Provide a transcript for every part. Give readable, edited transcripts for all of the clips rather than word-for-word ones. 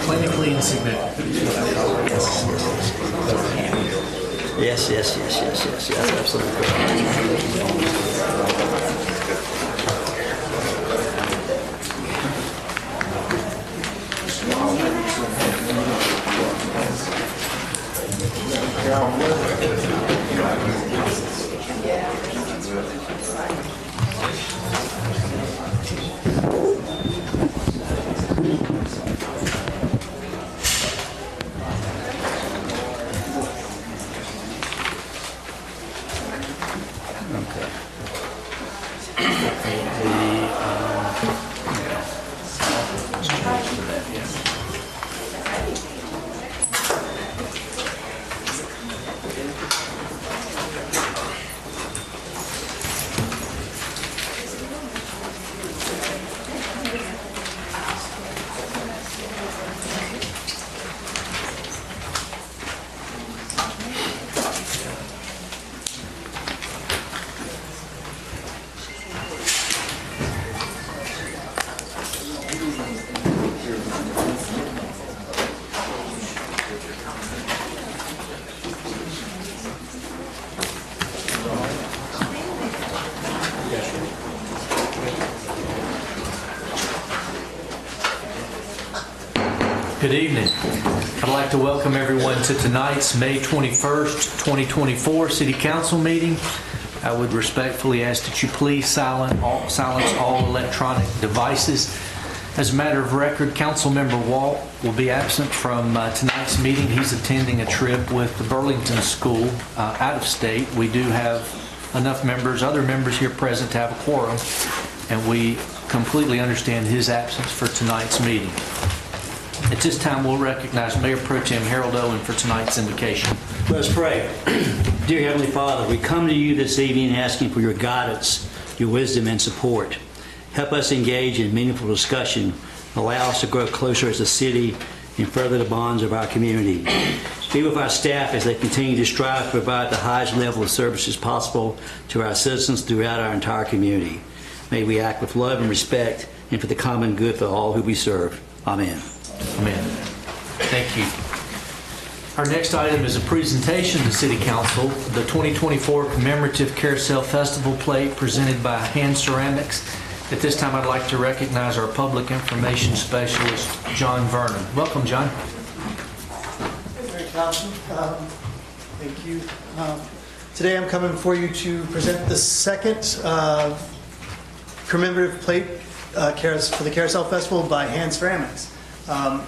Clinically insignificant. Yes, absolutely. Good evening. I'd like to welcome everyone to tonight's May 21st, 2024 City Council meeting. I would respectfully ask that you please silence all electronic devices. As a matter of record, Councilmember Walt will be absent from tonight's meeting. He's attending a trip with the Burlington School out of state. We do have enough other members here present to have a quorum, and we completely understand his absence for tonight's meeting. At this time, we'll recognize Mayor Pro Tem Harold Owen for tonight's invocation. Let's pray. Dear Heavenly Father, we come to you this evening asking for your guidance, your wisdom, and support. Help us engage in meaningful discussion. Allow us to grow closer as a city and further the bonds of our community. Be with our staff as they continue to strive to provide the highest level of services possible to our citizens throughout our entire community. May we act with love and respect and for the common good for all who we serve. Amen. Amen. Thank you. Our next item is a presentation to City Council, the 2024 Commemorative Carousel Festival Plate presented by Hand Ceramics. At this time, I'd like to recognize our Public Information Specialist, John Vernon. Welcome, John. Hey, Council. Thank you. Today I'm coming for you to present the second commemorative plate for the Carousel Festival by Hand Ceramics.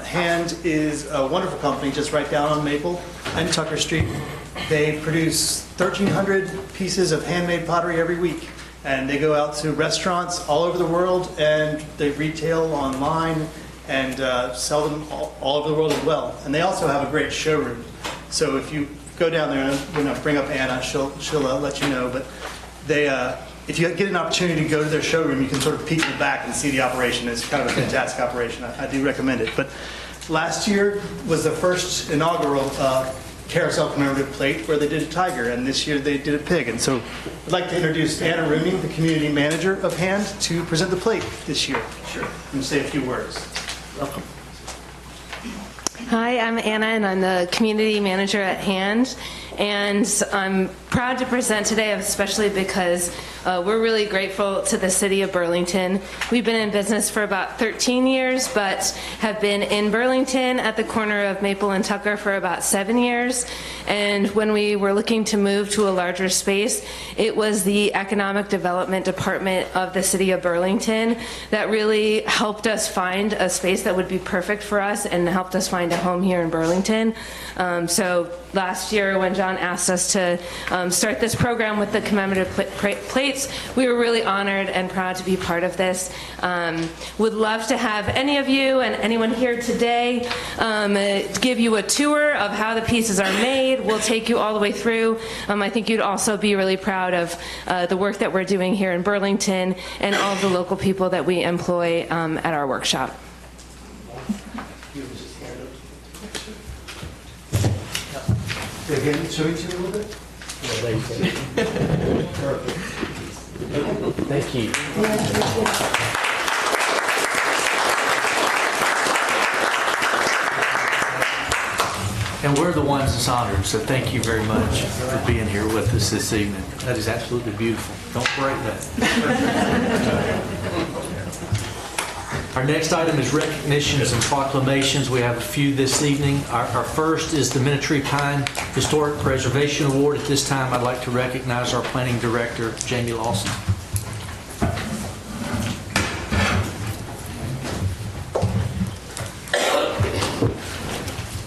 Hand is a wonderful company just right down on Maple and Tucker Street. They produce 1,300 pieces of handmade pottery every week, and they go out to restaurants all over the world, and they retail online and sell them all over the world as well. And they also have a great showroom. So if you go down there, and I'm going to bring up Anna, she'll let you know, but they if you get an opportunity to go to their showroom, you can sort of peek in the back and see the operation. It's kind of a fantastic operation. I do recommend it. But last year was the first inaugural Carousel commemorative plate where they did a tiger, and this year they did a pig. And so I'd like to introduce Anna Rooney, the community manager of Hand, to present the plate this year. Sure. And say a few words. Welcome. Hi, I'm Anna, and I'm the community manager at Hand. And I'm proud to present today, especially because we're really grateful to the city of Burlington. We've been in business for about 13 years, but have been in Burlington at the corner of Maple and Tucker for about 7 years. And when we were looking to move to a larger space, it was the Economic Development Department of the city of Burlington that really helped us find a space that would be perfect for us and helped us find a home here in Burlington. So last year when John asked us to start this program with the commemorative plates, we were really honored and proud to be part of this. Would love to have any of you and anyone here today give you a tour of how the pieces are made. We'll take you all the way through. I think you'd also be really proud of the work that we're doing here in Burlington and all of the local people that we employ at our workshop. Again, show it to you a little bit. Thank you. And we're the ones that's honored, so thank you very much for being here with us this evening. That is absolutely beautiful. Don't break that. Our next item is recognitions and proclamations. We have a few this evening. Our first is the Minnetree Pine Historic Preservation Award. At this time, I'd like to recognize our planning director, Jamie Lawson.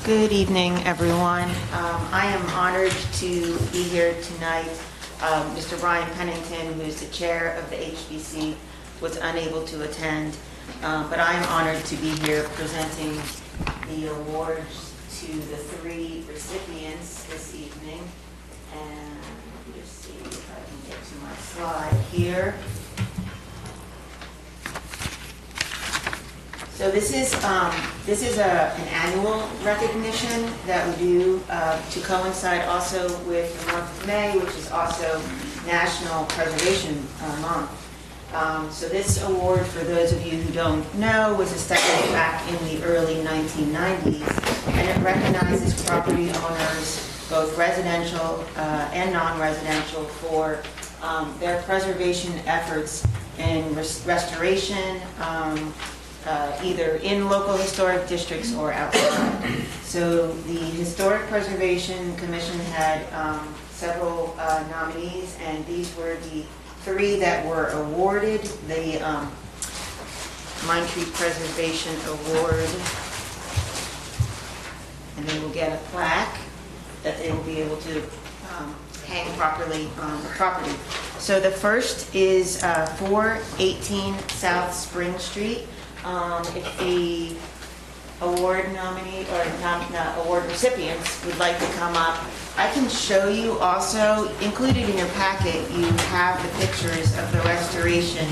Good evening, everyone. I am honored to be here tonight. Mr. Brian Pennington, who is the chair of the HBC, was unable to attend, but I am honored to be here presenting the awards to the 3 recipients this evening. And let me just see if I can get to my slide here. So this is an annual recognition that we do to coincide also with the month of May, which is also National Preservation Month. So this award, for those of you who don't know, was established back in the early 1990s, and it recognizes property owners, both residential and non-residential, for their preservation efforts in restoration, either in local historic districts or outside. So the Historic Preservation Commission had several nominees, and these were the 3 that were awarded the Mine Tree Preservation Award. And they will get a plaque that they will be able to hang properly on the property. So the first is 418 South Spring Street. If the award nominee or award recipients would like to come up, I can show you also, included in your packet, you have the pictures of the restoration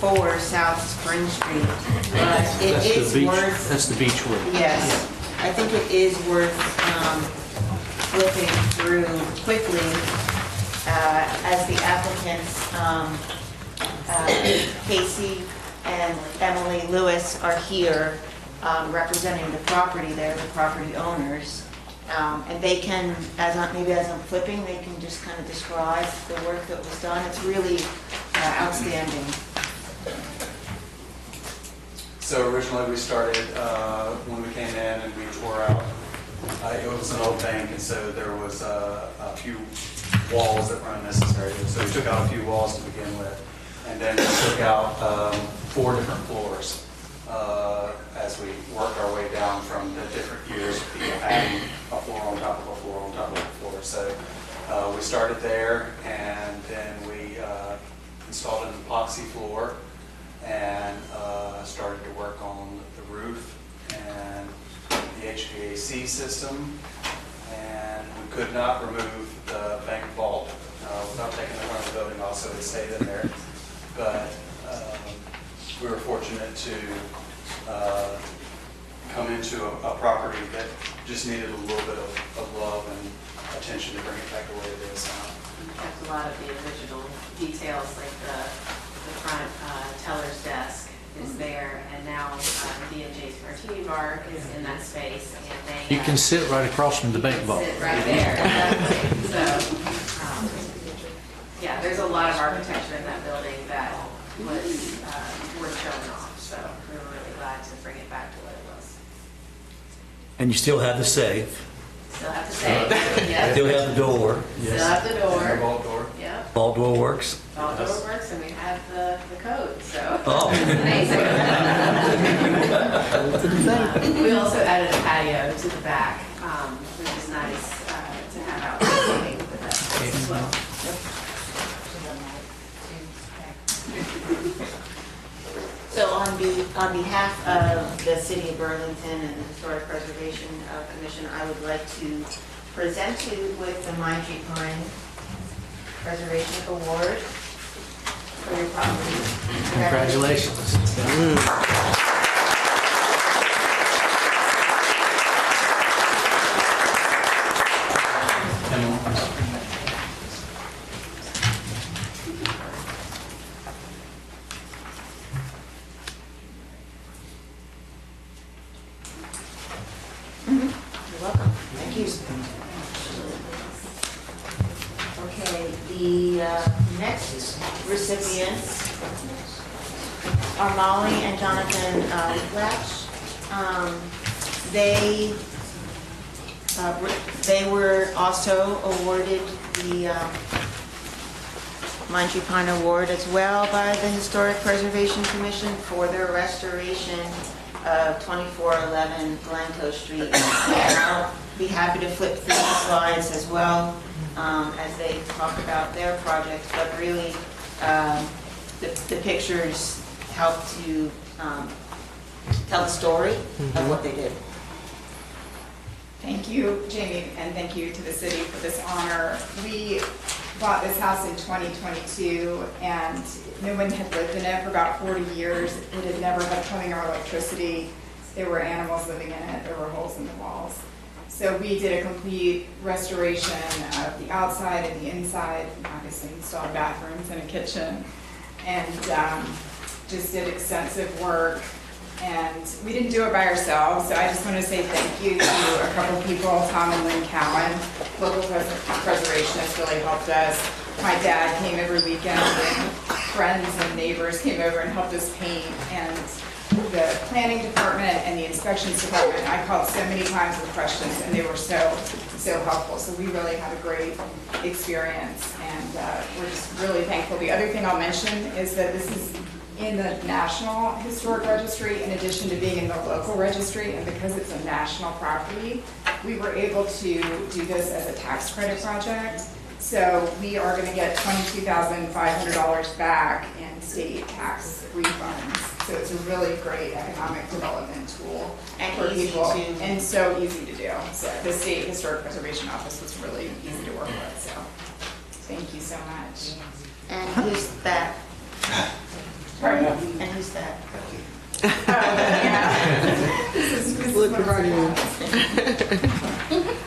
for South Spring Street. But it is worth... That's the beach wood. Yes, I think it is worth flipping through quickly as the applicants, Casey and Emily Lewis, are here representing the property. They're the property owners. And they can, maybe as I'm flipping, they can just kind of describe the work that was done. It's really outstanding. So originally we started, when we came in and we tore out, it was an old bank, and so there was a few walls that were unnecessary. So we took out a few walls to begin with, and then we took out 4 different floors as we worked our way down from the different years of people adding a floor on top of a floor on top of a floor. So we started there, and then we installed an epoxy floor and started to work on the roof and the HVAC system, and we could not remove the bank vault without taking the front of the building off, so it stayed in there. But we were fortunate to come into a property that just needed a little bit of love and attention to bring it back the way it is now. We kept a lot of the original details, like the front teller's desk is there, and now D&J's Martini Bar is in that space, and they... You can sit right across from the bank vault. Sit right there, exactly. So, yeah, there's a lot of architecture in that building that was worth showing off, so we were really glad to bring it back to what it was. And you still have the safe, Still have to say, yes. still have the door, Still have the door. Vault door. Yep. all door works. All door works, and we have the code, so. Oh. Amazing. We also added a patio to the back, which is nice to have out seating with that space as well. So on behalf of the City of Burlington and the Historic Preservation Commission, I would like to present you with the Mine Tree Pine Preservation Award for your property. Congratulations. You're welcome. The next recipients are Molly and Jonathan Latch. They were also awarded the Mindtree Pine Award as well by the Historic Preservation Commission for their restoration of 2411 Glencoe Street. And I'll be happy to flip through the slides as well as they talk about their project, but really the pictures help to tell the story of what they did. Thank you, Jamie, and thank you to the city for this honor. We bought this house in 2022, and no one had lived in it for about 40 years. It had never had plumbing or electricity. There were animals living in it. There were holes in the walls. So we did a complete restoration of the outside and the inside, obviously installed bathrooms and a kitchen, and just did extensive work. And we didn't do it by ourselves, so I just want to say thank you to a couple people, Tom and Lynn Cowan. Local preservationists really helped us. My dad came every weekend, and friends and neighbors came over and helped us paint. And the planning department and the inspections department, I called so many times with questions, and they were so helpful. So we really had a great experience, and we're just really thankful. The other thing I'll mention is that this is in the National Historic Registry in addition to being in the local registry, and because it's a national property, we were able to do this as a tax credit project. So we are going to get $22,500 back in state tax refunds. So it's a really great economic development tool for people, and so easy to do. So the State Historic Preservation Office was really easy to work with. So thank you so much. And who's that? Pardon? And who's that? Yeah. This is one of our guys.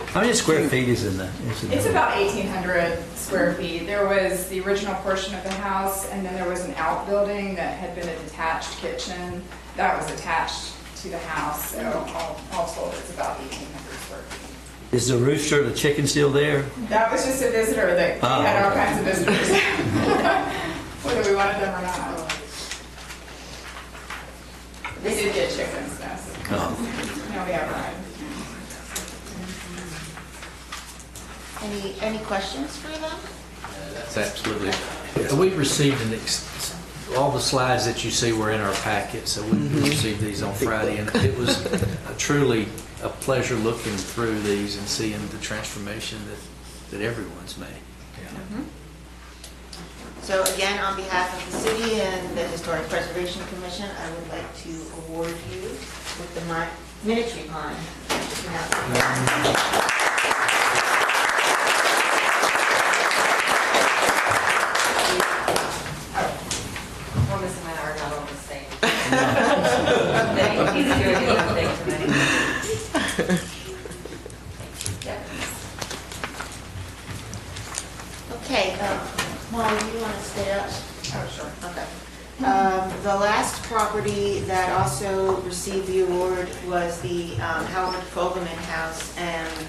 How many square feet is in the? It's about 1,800 square feet. There was the original portion of the house, and then there was an outbuilding that had been a detached kitchen that was attached to the house. So all told, it's about 1,800 square feet. Is the rooster, the chicken still there? That was just a visitor that we had all kinds of visitors, whether we wanted them or not. We did get chickens, yes. Oh. No, we have right. Any questions for them? That's absolutely. We received all the slides that you see were in our packet, so we received these on Friday, and it was truly a pleasure looking through these and seeing the transformation that everyone's made. Yeah. So again, on behalf of the city and the Historic Preservation Commission, I would like to award you with the Mindtree Pine. Well, Ms. and I are not on the same thing. He's doing his own thing tonight. Yep. Okay, Molly, do you want to stay up? Oh, sure. Okay. The last property that also received the award was the Howard Fogelman House, and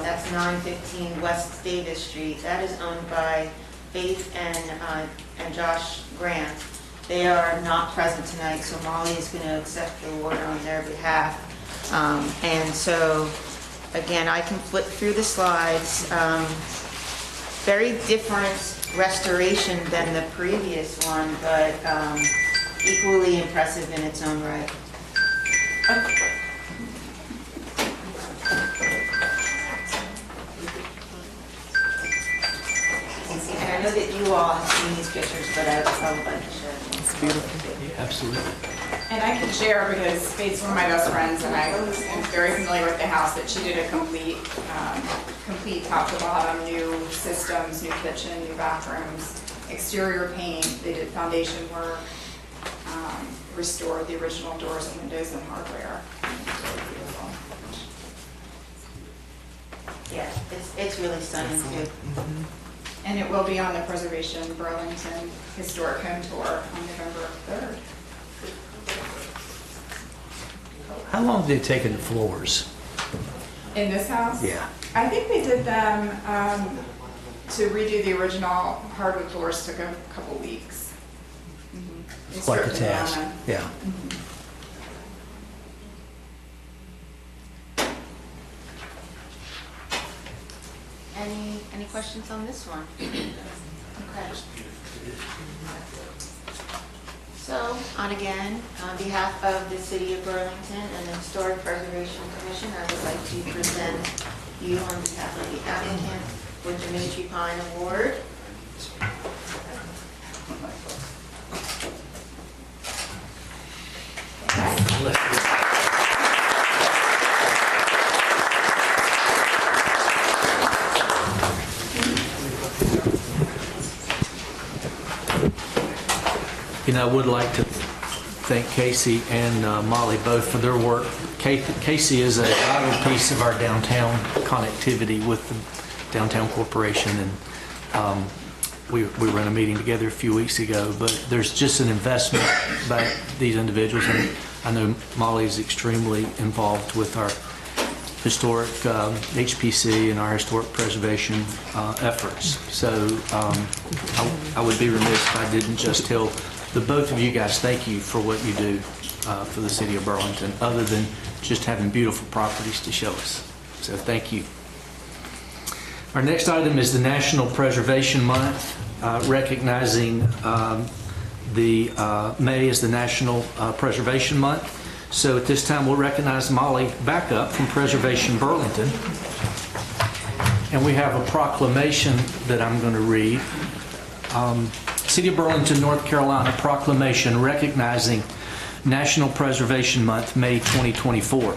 that's 915 West Davis Street. That is owned by Faith and Josh Grant. They are not present tonight, so Molly is going to accept the award on their behalf. And so, again, I can flip through the slides. Very different restoration than the previous one, but equally impressive in its own right. And I know that you all have seen these pictures, but I would like to share them. It's beautiful. Yeah, absolutely. And I can share because Faith's one of my best friends, and I am very familiar with the house, that she did a complete top to bottom, new systems, new kitchen, new bathrooms, exterior paint. They did foundation work, restored the original doors and windows and hardware. It's really beautiful. Yeah, it's really stunning too. And it will be on the Preservation Burlington Historic Home Tour on November 3rd. How long did it take in the floors? In this house? Yeah. I think they did them to redo the original hardwood floors took a couple weeks. They Quite a stripped it down task, and- yeah. Any questions on this one? Okay. So, on behalf of the City of Burlington and the Historic Preservation Commission, I would like to present you on behalf of the applicant with the Matrix Pine Award. You know, I would like to thank Casey and Molly both for their work. Casey is a vital piece of our downtown connectivity with the Downtown Corporation, and we ran a meeting together a few weeks ago, but there's just an investment by these individuals, and I know Molly is extremely involved with our historic HPC and our historic preservation efforts. So I would be remiss if I didn't just tell the both of you guys thank you for what you do for the City of Burlington, other than just having beautiful properties to show us. So thank you. Our next item is the National Preservation Month, recognizing the May as the National Preservation Month. So at this time, we'll recognize Molly Backup from Preservation Burlington. And we have a proclamation that I'm going to read. City of Burlington, North Carolina proclamation recognizing National Preservation Month, May 2024.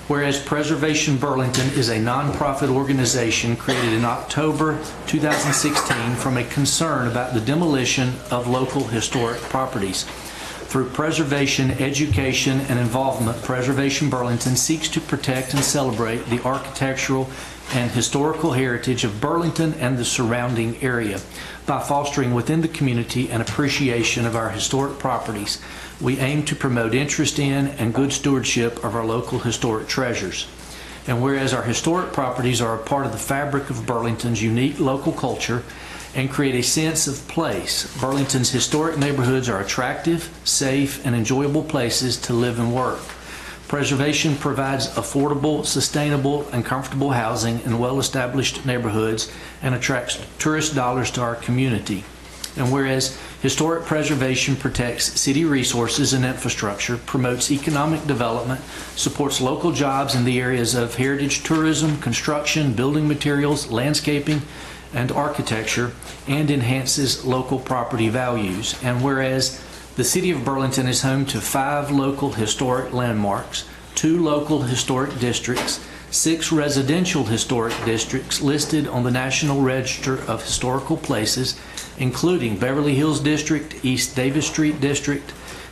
Whereas Preservation Burlington is a nonprofit organization created in October 2016 from a concern about the demolition of local historic properties. Through preservation, education, and involvement, Preservation Burlington seeks to protect and celebrate the architectural and historical heritage of Burlington and the surrounding area. By fostering within the community an appreciation of our historic properties, we aim to promote interest in and good stewardship of our local historic treasures. And whereas our historic properties are a part of the fabric of Burlington's unique local culture and create a sense of place, Burlington's historic neighborhoods are attractive, safe, and enjoyable places to live and work. Preservation provides affordable, sustainable, and comfortable housing in well-established neighborhoods and attracts tourist dollars to our community. And whereas historic preservation protects city resources and infrastructure, promotes economic development, supports local jobs in the areas of heritage tourism, construction, building materials, landscaping, and architecture, and enhances local property values. And whereas the City of Burlington is home to 5 local historic landmarks, 2 local historic districts, 6 residential historic districts listed on the National Register of Historical Places, including Beverly Hills District, East Davis Street District,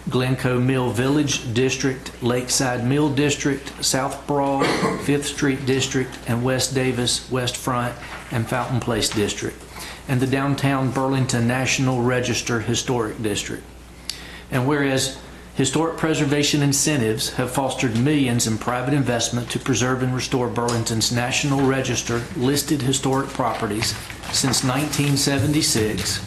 Glencoe Mill Village District, Lakeside Mill District, South Broad, 5th Street District, and West Davis, West Front, and Fountain Place District, and the Downtown Burlington National Register Historic District. And whereas historic preservation incentives have fostered millions in private investment to preserve and restore Burlington's National Register listed historic properties since 1976,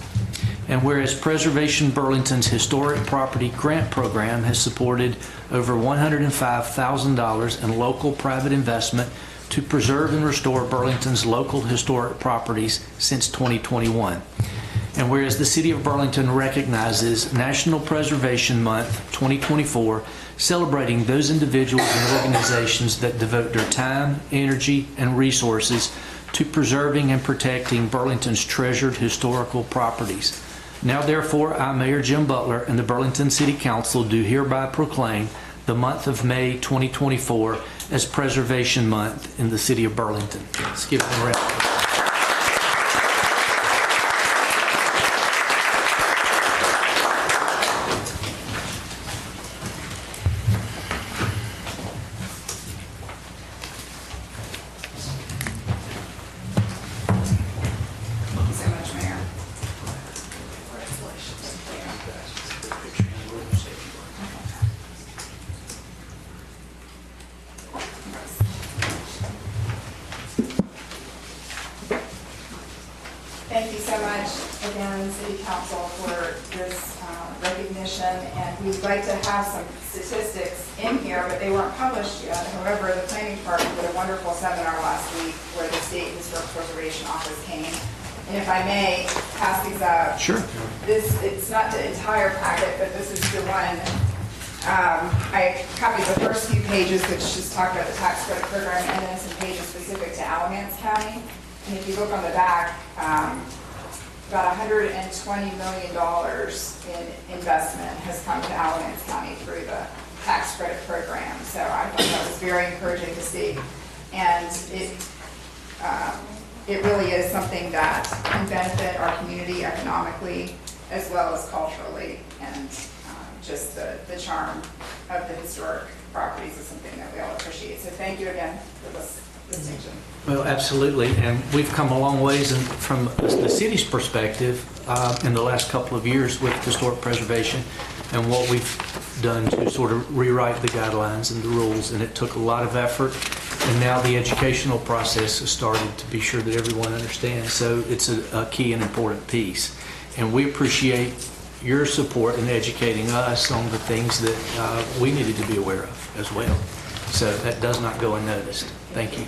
and whereas Preservation Burlington's Historic Property Grant Program has supported over $105,000 in local private investment to preserve and restore Burlington's local historic properties since 2021. And whereas the City of Burlington recognizes National Preservation Month 2024, celebrating those individuals and organizations that devote their time, energy, and resources to preserving and protecting Burlington's treasured historical properties. Now therefore, I, Mayor Jim Butler, and the Burlington City Council do hereby proclaim the month of May 2024 as Preservation Month in the City of Burlington. Let's give them a round of applause. Thank you so much, Mayor. Thank you so much again, City Council, for this recognition. And we'd like to have some statistics in here, but they weren't published yet. However, the planning department did a wonderful seminar last week where the State Historic Preservation Office came. And if I may pass these out. Sure. It's not the entire packet, but this is the one. I copied the first few pages, which just talk about the tax credit program, and then some pages specific to Alamance County. And if you look on the back, about $120 million in investment has come to Alamance County through the tax credit program. So I thought that was very encouraging to see. And it really is something that can benefit our community economically as well as culturally. And just the charm of the historic properties is something that we all appreciate. So thank you again for this distinction. Well, absolutely, and we've come a long ways from the city's perspective in the last couple of years with historic preservation and what we've done to sort of rewrite the guidelines and the rules, and it took a lot of effort, and now the educational process has started to be sure that everyone understands, so it's a key and important piece. And we appreciate your support in educating us on the things that we needed to be aware of as well. So that does not go unnoticed. Thank you.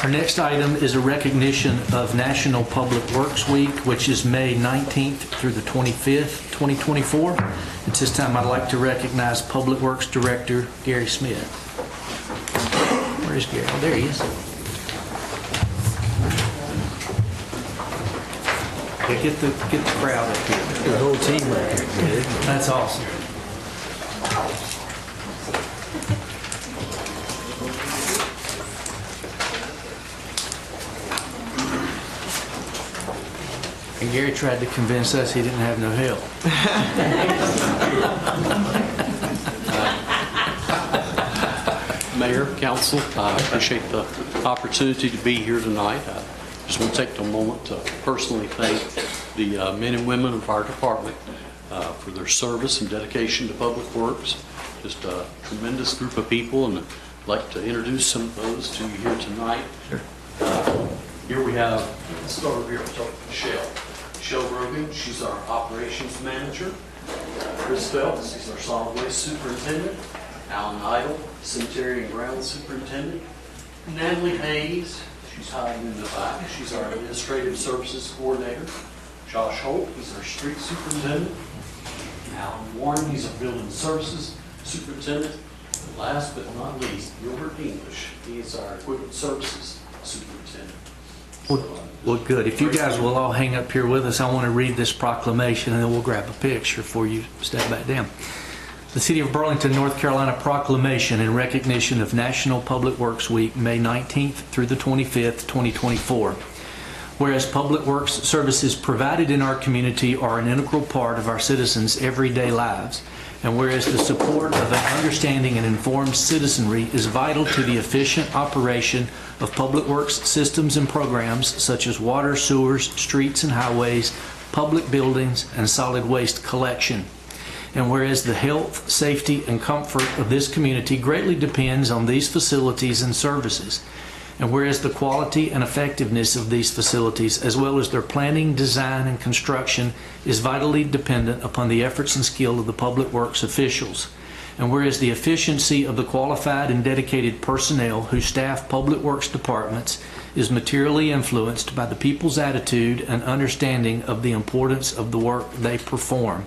Our next item is a recognition of National Public Works Week, which is May 19th through the 25th, 2024. At this time, I'd like to recognize Public Works Director Gary Smith. Where is Gary? Oh, there he is. Yeah, get the crowd up here. The whole team right here. That's awesome. And Gary tried to convince us he didn't have no help. Mayor, Council, I appreciate the opportunity to be here tonight. I just want to take a moment to personally thank the men and women of our department for their service and dedication to public works. Just a tremendous group of people, and I'd like to introduce some of those to you here tonight. Here we have, let's start over here, we'll talk with Michelle. Michelle Grogan, she's our operations manager. Chris Phelps, he's our solid waste superintendent. Alan Idle, cemetery and grounds superintendent. Natalie Hayes, she's hiding in the back. She's our administrative services coordinator. Josh Holt, he's our street superintendent. Alan Warren, he's our building services superintendent. And last but not least, Gilbert English, he is our equipment services superintendent. Well, good. If you guys will all hang up here with us, I want to read this proclamation, and then we'll grab a picture before you step back down. The City of Burlington, North Carolina proclamation in recognition of National Public Works Week, May 19th through the 25th, 2024. Whereas public works services provided in our community are an integral part of our citizens' everyday lives, and whereas the support of an understanding and informed citizenry is vital to the efficient operation of public works systems and programs such as water, sewers, streets and highways, public buildings, and solid waste collection. And whereas the health, safety, and comfort of this community greatly depends on these facilities and services. And whereas the quality and effectiveness of these facilities, as well as their planning, design, and construction, is vitally dependent upon the efforts and skill of the public works officials. And whereas the efficiency of the qualified and dedicated personnel who staff public works departments is materially influenced by the people's attitude and understanding of the importance of the work they perform.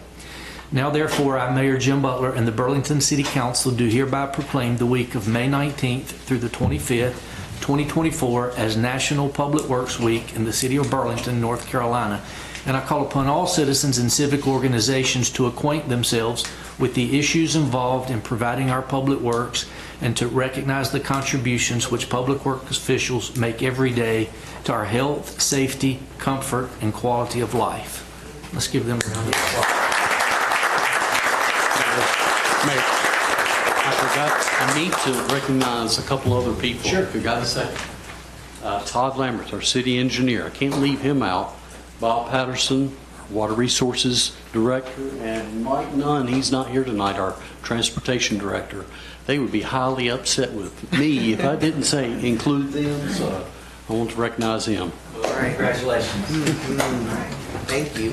Now, therefore, I, Mayor Jim Butler, and the Burlington City Council do hereby proclaim the week of May 19th through the 25th, 2024 as National Public Works Week in the City of Burlington, North Carolina. And I call upon all citizens and civic organizations to acquaint themselves with the issues involved in providing our public works and to recognize the contributions which public works officials make every day to our health, safety, comfort, and quality of life. Let's give them a round of applause. Mayor, I need to recognize a couple other people. Sure. If you got a second. Todd Lambert, our city engineer. I can't leave him out. Bob Patterson, Water Resources Director, and Mike Nunn, he's not here tonight, our Transportation Director. They would be highly upset with me if I didn't say include them, so I want to recognize him. All right, congratulations. Thank you.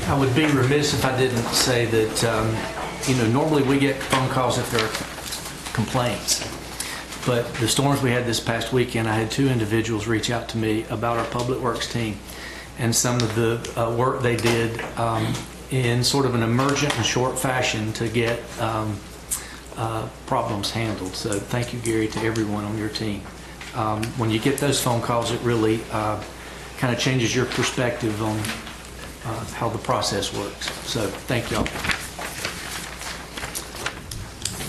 I would be remiss if I didn't say that, normally we get phone calls if there are complaints. But the storms we had this past weekend, I had 2 individuals reach out to me about our Public Works team and some of the work they did in sort of an emergent and short fashion to get problems handled. So thank you, Gary, to everyone on your team. When you get those phone calls, it really kind of changes your perspective on how the process works. So thank y'all.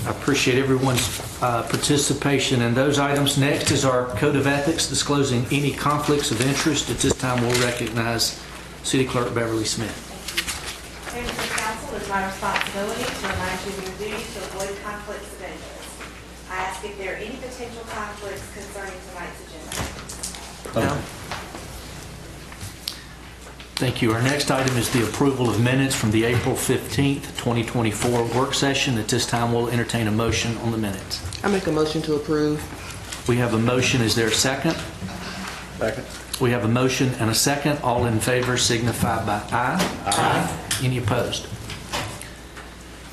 I appreciate everyone's participation in those items. Next is our Code of Ethics disclosing any conflicts of interest. At this time, we'll recognize City Clerk Beverly Smith. Members of Council, it is my responsibility to remind you of your duty to avoid conflicts of interest. I ask if there are any potential conflicts concerning tonight's agenda. No. Thank you. Our next item is the approval of minutes from the April 15th, 2024 work session. At this time, we'll entertain a motion on the minutes. I make a motion to approve. We have a motion. Is there a second? Second. We have a motion and a second. All in favor signify by aye. Aye. Any opposed?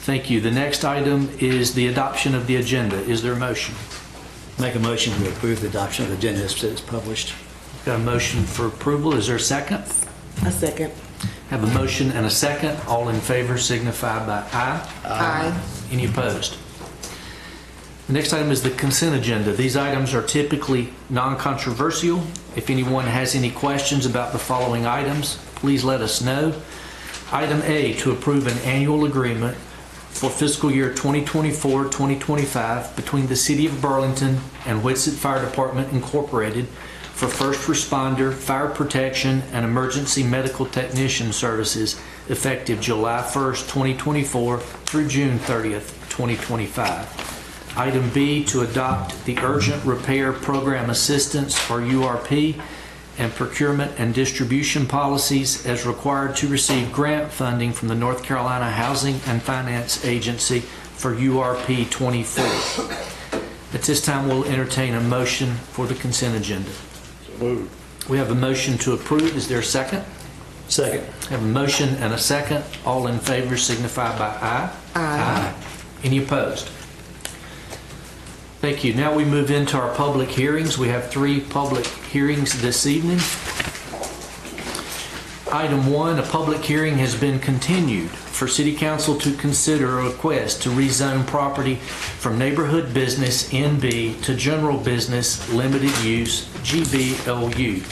Thank you. The next item is the adoption of the agenda. Is there a motion? Make a motion to approve the adoption of the agenda as published. Got a motion for approval. Is there a second? A second. Have a motion and a second. All in favor signify by aye. Aye. Any opposed? The next item is the consent agenda. These items are typically non-controversial. If anyone has any questions about the following items, please let us know. Item A, to approve an annual agreement for fiscal year 2024-2025 between the City of Burlington and Whitsett Fire Department Incorporated for first responder, fire protection, and emergency medical technician services effective July 1st, 2024 through June 30th, 2025. Item B, to adopt the Urgent Repair Program Assistance, or URP, and procurement and distribution policies as required to receive grant funding from the North Carolina Housing and Finance Agency for URP 24. At this time, we'll entertain a motion for the consent agenda. We have a motion to approve. Is there a second? Second. We have a motion and a second. All in favor signify by aye. Aye. Any opposed? Thank you. Now we move into our public hearings. We have 3 public hearings this evening. Item 1, a public hearing has been continued for City Council to consider a request to rezone property from neighborhood business NB to general business limited use GBLU.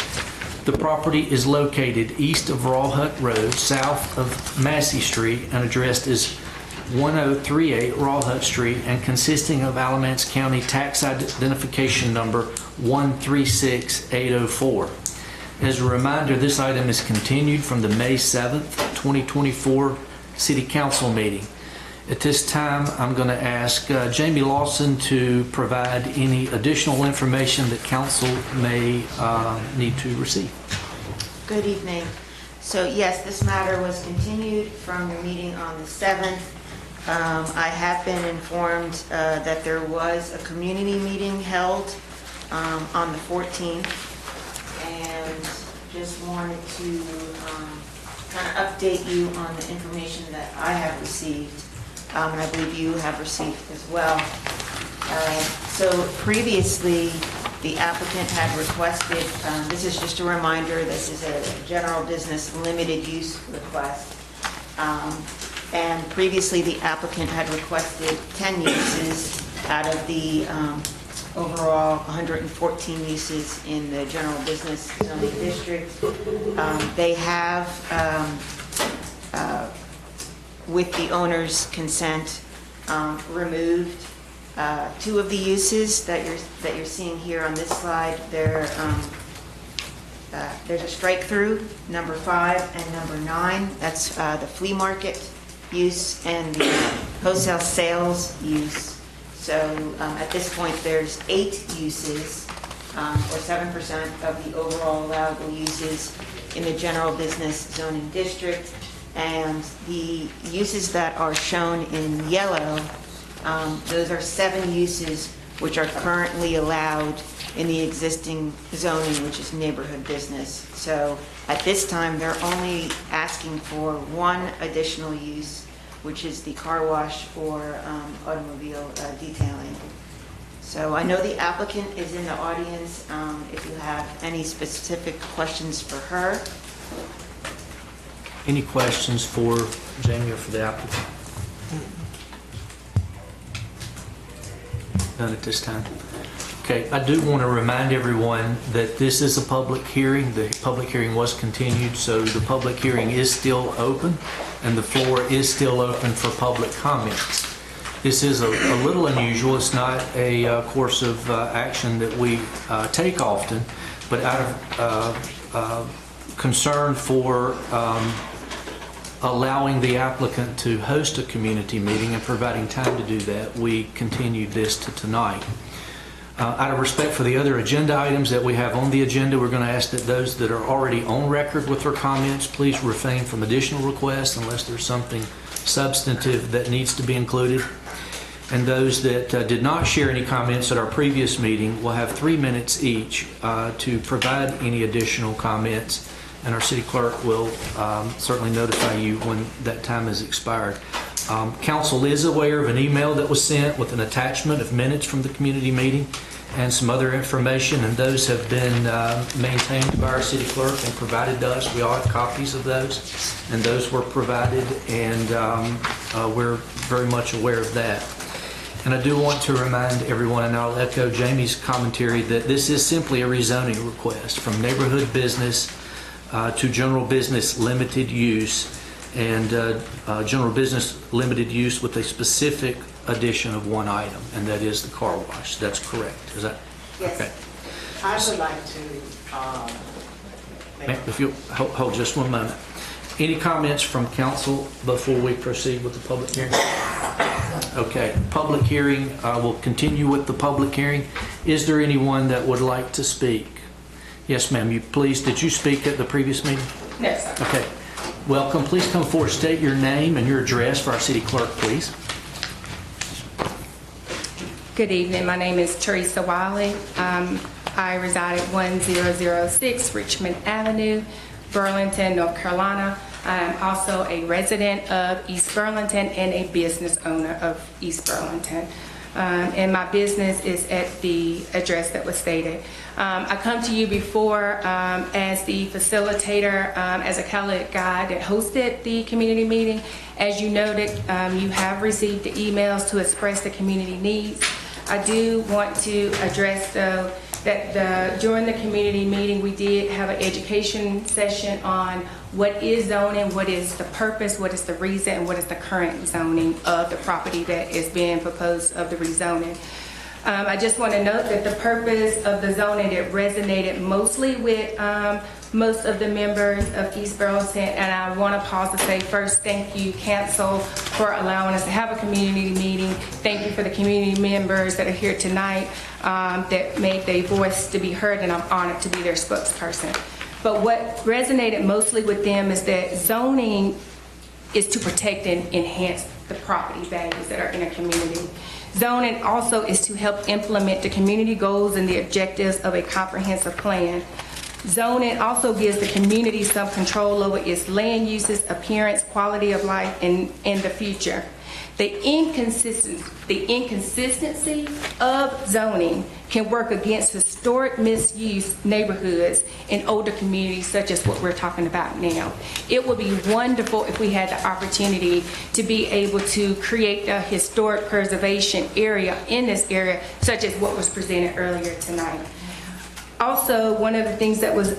The property is located east of Raw Hut Road, south of Massey Street, and addressed as 1038 Raw Hut Street, and consisting of Alamance County Tax Identification Number 136804. As a reminder, this item is continued from the May 7th, 2024 City Council meeting. At this time, I'm going to ask Jamie Lawson to provide any additional information that Council may need to receive. Good evening. So yes, this matter was continued from your meeting on the 7th. I have been informed that there was a community meeting held on the 14th, and just wanted to kind of update you on the information that I have received, and I believe you have received as well. So previously, The applicant had requested, this is just a reminder, this is a general business limited use request. And previously, the applicant had requested 10 uses out of the overall 114 uses in the general business zoning district. They have, with the owner's consent, removed 2 of the uses that you're seeing here on this slide. There's a strike through, number 5 and number 9. That's the flea market use and the wholesale sales use. So at this point, there's 8 uses, or 7% of the overall allowable uses in the general business zoning district. And the uses that are shown in yellow, those are 7 uses which are currently allowed in the existing zoning, which is neighborhood business. So at this time, they're only asking for 1 additional use, which is the car wash or automobile detailing. So I know the applicant is in the audience. If you have any specific questions for her. Any questions for Jamie or for the applicant? None at this time. Okay, I do want to remind everyone that this is a public hearing. The public hearing was continued, so the public hearing is still open, and the floor is still open for public comments. This is a little unusual. It's not a course of action that we take often, but out of concern for allowing the applicant to host a community meeting and providing time to do that, we continued this to tonight. Out of respect for the other agenda items that we have on the agenda, we're going to ask that those that are already on record with their comments, please refrain from additional requests unless there's something substantive that needs to be included. And those that did not share any comments at our previous meeting will have 3 minutes each to provide any additional comments, and our city clerk will certainly notify you when that time has expired. Council is aware of an email that was sent with an attachment of minutes from the community meeting and some other information, and those have been maintained by our city clerk and provided to us. We all have copies of those, and those were provided, and we're very much aware of that. And I do want to remind everyone, and I'll echo Jamie's commentary, that this is simply a rezoning request from neighborhood business to general business limited use, and general business limited use with a specific addition of 1 item, and that is the car wash. That's correct. Is that? Yes. Okay. I would like to Ma'am, if you'll hold just 1 moment. Any comments from council before we proceed with the public hearing? Okay, public hearing, we'll continue with the public hearing. Is there anyone that would like to speak? Yes, ma'am, did you speak at the previous meeting? No, sir. Okay, welcome. Please come forward, state your name and your address for our city clerk, please. Good evening, my name is Teresa Wiley. I reside at 1006 Richmond Avenue, Burlington, North Carolina. I'm also a resident of East Burlington and a business owner of East Burlington. And my business is at the address that was stated. I come to you before as the facilitator, as a catalytic guide that hosted the community meeting. As you noted, you have received the emails to express the community needs. I do want to address, though, that during the community meeting, we did have an education session on what is zoning, what is the purpose, what is the reason, and what is the current zoning of the property that is being proposed of the rezoning. I just want to note that the purpose of the zoning, it resonated mostly with most of the members of East Burlington, and I want to pause to say first, thank you, council, for allowing us to have a community meeting. Thank you for the community members that are here tonight that made their voice to be heard, and I'm honored to be their spokesperson. But what resonated mostly with them is that zoning is to protect and enhance the property values that are in a community. Zoning also is to help implement the community goals and the objectives of a comprehensive plan. Zoning also gives the community some control over its land uses, appearance, quality of life, and in the future. The inconsistency of zoning can work against historic misuse neighborhoods in older communities such as what we're talking about now. It would be wonderful if we had the opportunity to be able to create a historic preservation area in this area, such as what was presented earlier tonight. Also, one of the things that was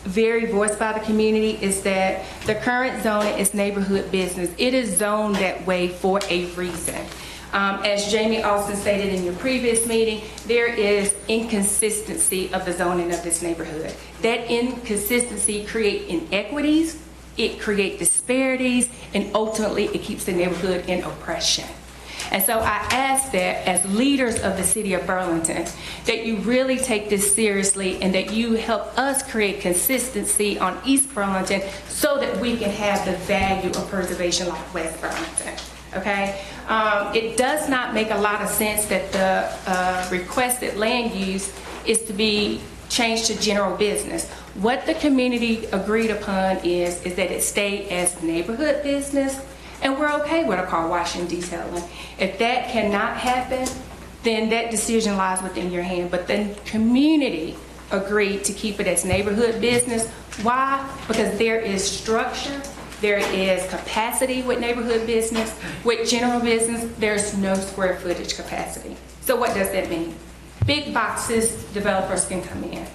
very voiced by the community is that the current zoning is neighborhood business. It is zoned that way for a reason. As Jamie also stated in your previous meeting, there is inconsistency of the zoning of this neighborhood. That inconsistency creates inequities, it creates disparities, and ultimately it keeps the neighborhood in oppression. And so I ask that as leaders of the city of Burlington, that you really take this seriously and that you help us create consistency on East Burlington so that we can have the value of preservation like West Burlington, okay? It does not make a lot of sense that the requested land use is to be changed to general business. What the community agreed upon is that it stay as neighborhood business, and we're okay with a car wash and detailing. If that cannot happen, then that decision lies within your hand. But the community agreed to keep it as neighborhood business. Why? Because there is structure, there is capacity with neighborhood business. With general business, there's no square footage capacity. So what does that mean? Big boxes, developers can come in.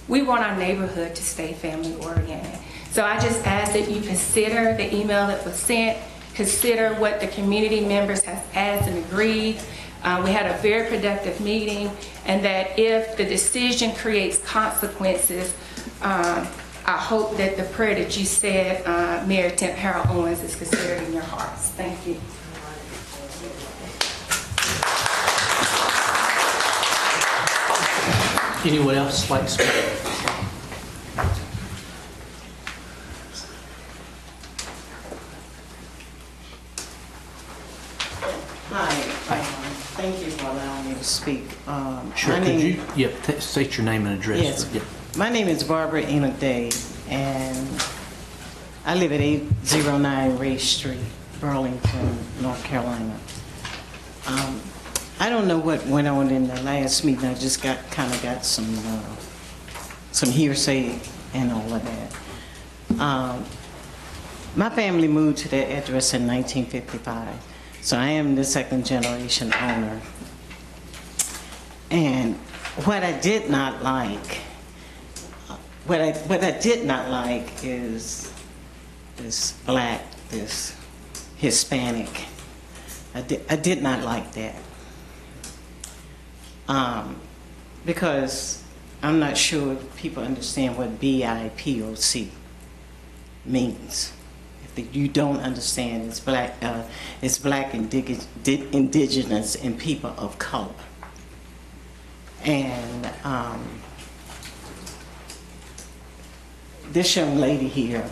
We want our neighborhood to stay family oriented. So I just ask that you consider the email that was sent, consider what the community members have asked and agreed. We had a very productive meeting, and that if the decision creates consequences, I hope that the prayer that you said, Mayor Temp Harold Owens, is considered in your hearts. Thank you. Anyone else like to speak? Hi, thank you for allowing me to speak. Sure, my could name, you state your name and address? Yes. Yeah. My name is Barbara Enoch Day, and I live at 809 Ray Street, Burlington, North Carolina. I don't know what went on in the last meeting. I just got some hearsay and all of that. My family moved to that address in 1955, so I am the second generation owner. And what I did not like, what I did not like is this black, this Hispanic. I did not like that. Because I'm not sure if people understand what BIPOC means. If you don't understand, it's black indigenous and people of color. And this young lady here,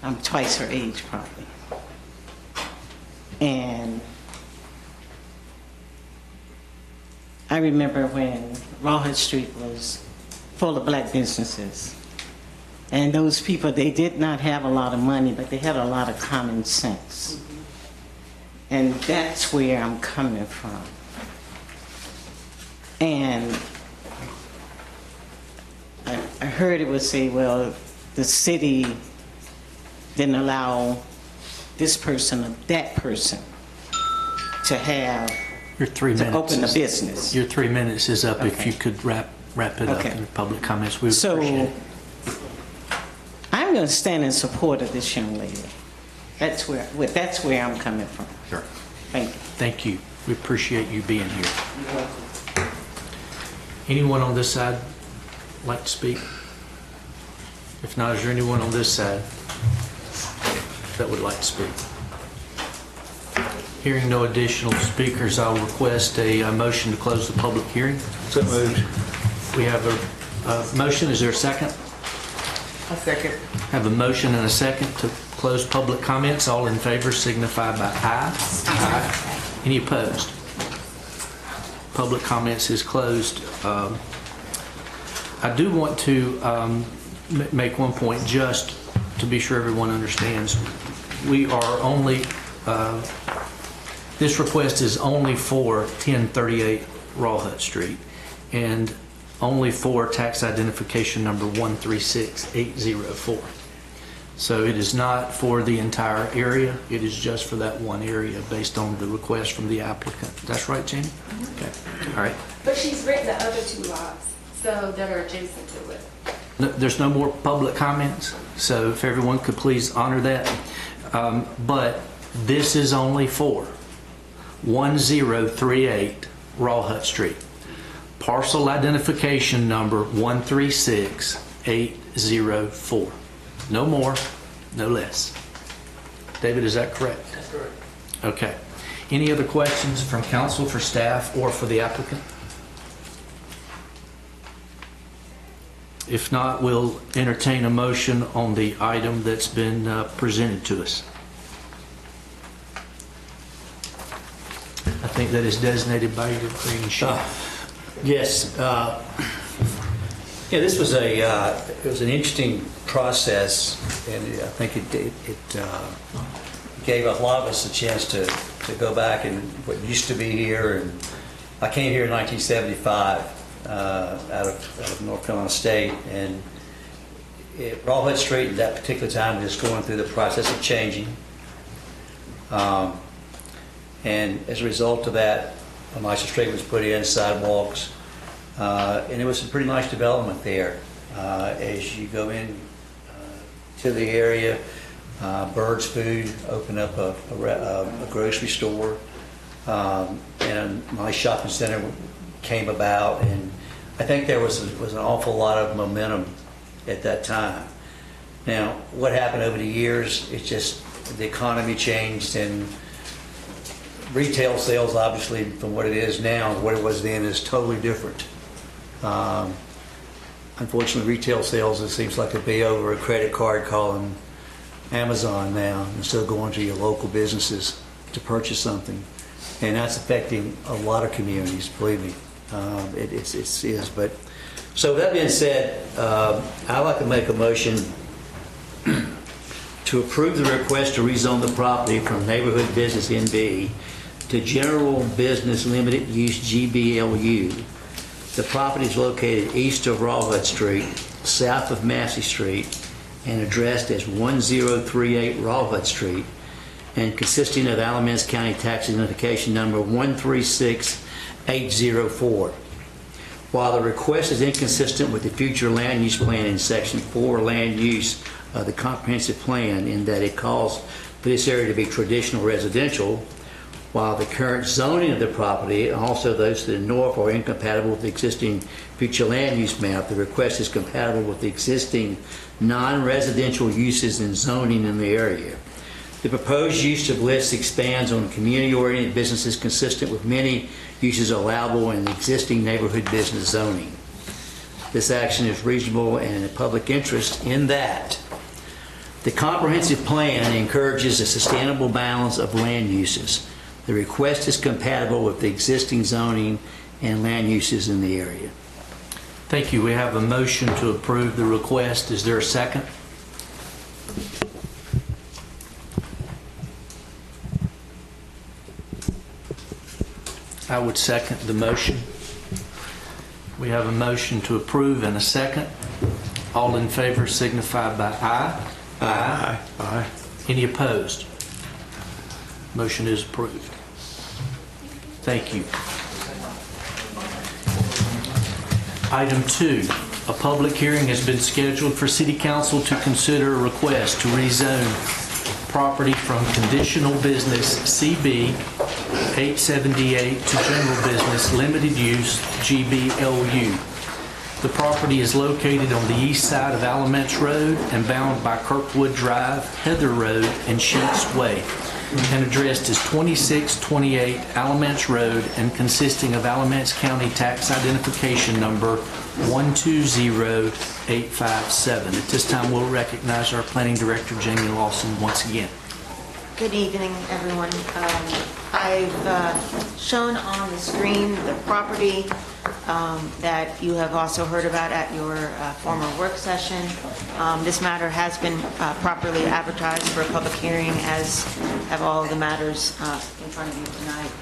I'm twice her age probably. And I remember when Rawhead Street was full of black businesses. And those people, they did not have a lot of money, but they had a lot of common sense. And that's where I'm coming from. And I heard it would say, well, the city didn't allow this person or that person to have Your 3 minutes. to open a business. Your 3 minutes is up. If Okay. you could wrap it up Okay. in public comments, we would appreciate it. I'm going to stand in support of this young lady. That's where I'm coming from. Sure. Thank you. Thank you. We appreciate you being here. Anyone on this side like to speak? If not, is there anyone on this side that would like to speak? Hearing no additional speakers, I'll request a motion to close the public hearing. So moved. We have a motion. Is there a second? A second. Have a motion and a second to close public comments. All in favor signify by aye. Aye. Any opposed? Public comments is closed. I do want to make one point just to be sure everyone understands. We are only, this request is only for 1038 Rawhead Street. and only for tax identification number 136804. So it is not for the entire area, it is just for that one area based on the request from the applicant. That's right, Jamie? Okay, all right. But she's written the other 2 lots, so that are adjacent to it. There's no more public comments, so if everyone could please honor that. But this is only for 1038 Rawhut Street. Parcel identification number 136804. No more, no less. David, is that correct? That's correct. Okay. Any other questions from council, for staff, or for the applicant? If not, we'll entertain a motion on the item that's been presented to us. I think that is designated by your green sheet. Yes. Yeah, this was it was an interesting process, and I think it gave a lot of us a chance to go back and what used to be here. And I came here in 1975 out of North Carolina State, and Rawhut Street at that particular time was going through the process of changing. And as a result of that, a nicer street was put in, sidewalks, and it was some pretty nice development there. As you go in to the area, Bird's Food opened up a grocery store, and a nice shopping center came about, and I think there was an awful lot of momentum at that time. Now, what happened over the years, it's just the economy changed, and retail sales, obviously, from what it is now and what it was then, is totally different. Unfortunately, retail sales, it seems like it'd be over a credit card calling Amazon now, instead of going to your local businesses to purchase something. And that's affecting a lot of communities, believe me. It is. But so that being said, I'd like to make a motion to approve the request to rezone the property from Neighborhood Business NB to General Business Limited Use GBLU. The property is located east of Rawhut Street, south of Massey Street, and addressed as 1038 Rawhut Street, and consisting of Alamance County Tax Identification Number 136804. While the request is inconsistent with the future land use plan in Section 4 land use of the comprehensive plan, in that it calls for this area to be traditional residential, while the current zoning of the property and also those to the north are incompatible with the existing future land use map, the request is compatible with the existing non-residential uses and zoning in the area. The proposed use of lists expands on community-oriented businesses consistent with many uses allowable in the existing neighborhood business zoning. This action is reasonable and in the public interest in that the comprehensive plan encourages a sustainable balance of land uses. The request is compatible with the existing zoning and land uses in the area. Thank you. We have a motion to approve the request. Is there a second? I would second the motion. We have a motion to approve and a second. All in favor signify by aye. Aye. Aye. Any opposed? Motion is approved. Thank you. Item 2, a public hearing has been scheduled for City Council to consider a request to rezone property from conditional business CB 878 to general business limited use GBLU. The property is located on the east side of Alamance Road and bound by Kirkwood Drive, Heather Road, and Sheets Way, and addressed as 2628 Alamance Road and consisting of Alamance County Tax Identification Number 120857. At this time, we'll recognize our Planning Director, Jamie Lawson, once again. Good evening, everyone. I've shown on the screen the property that you have also heard about at your former work session. This matter has been properly advertised for a public hearing, as have all of the matters in front of you tonight.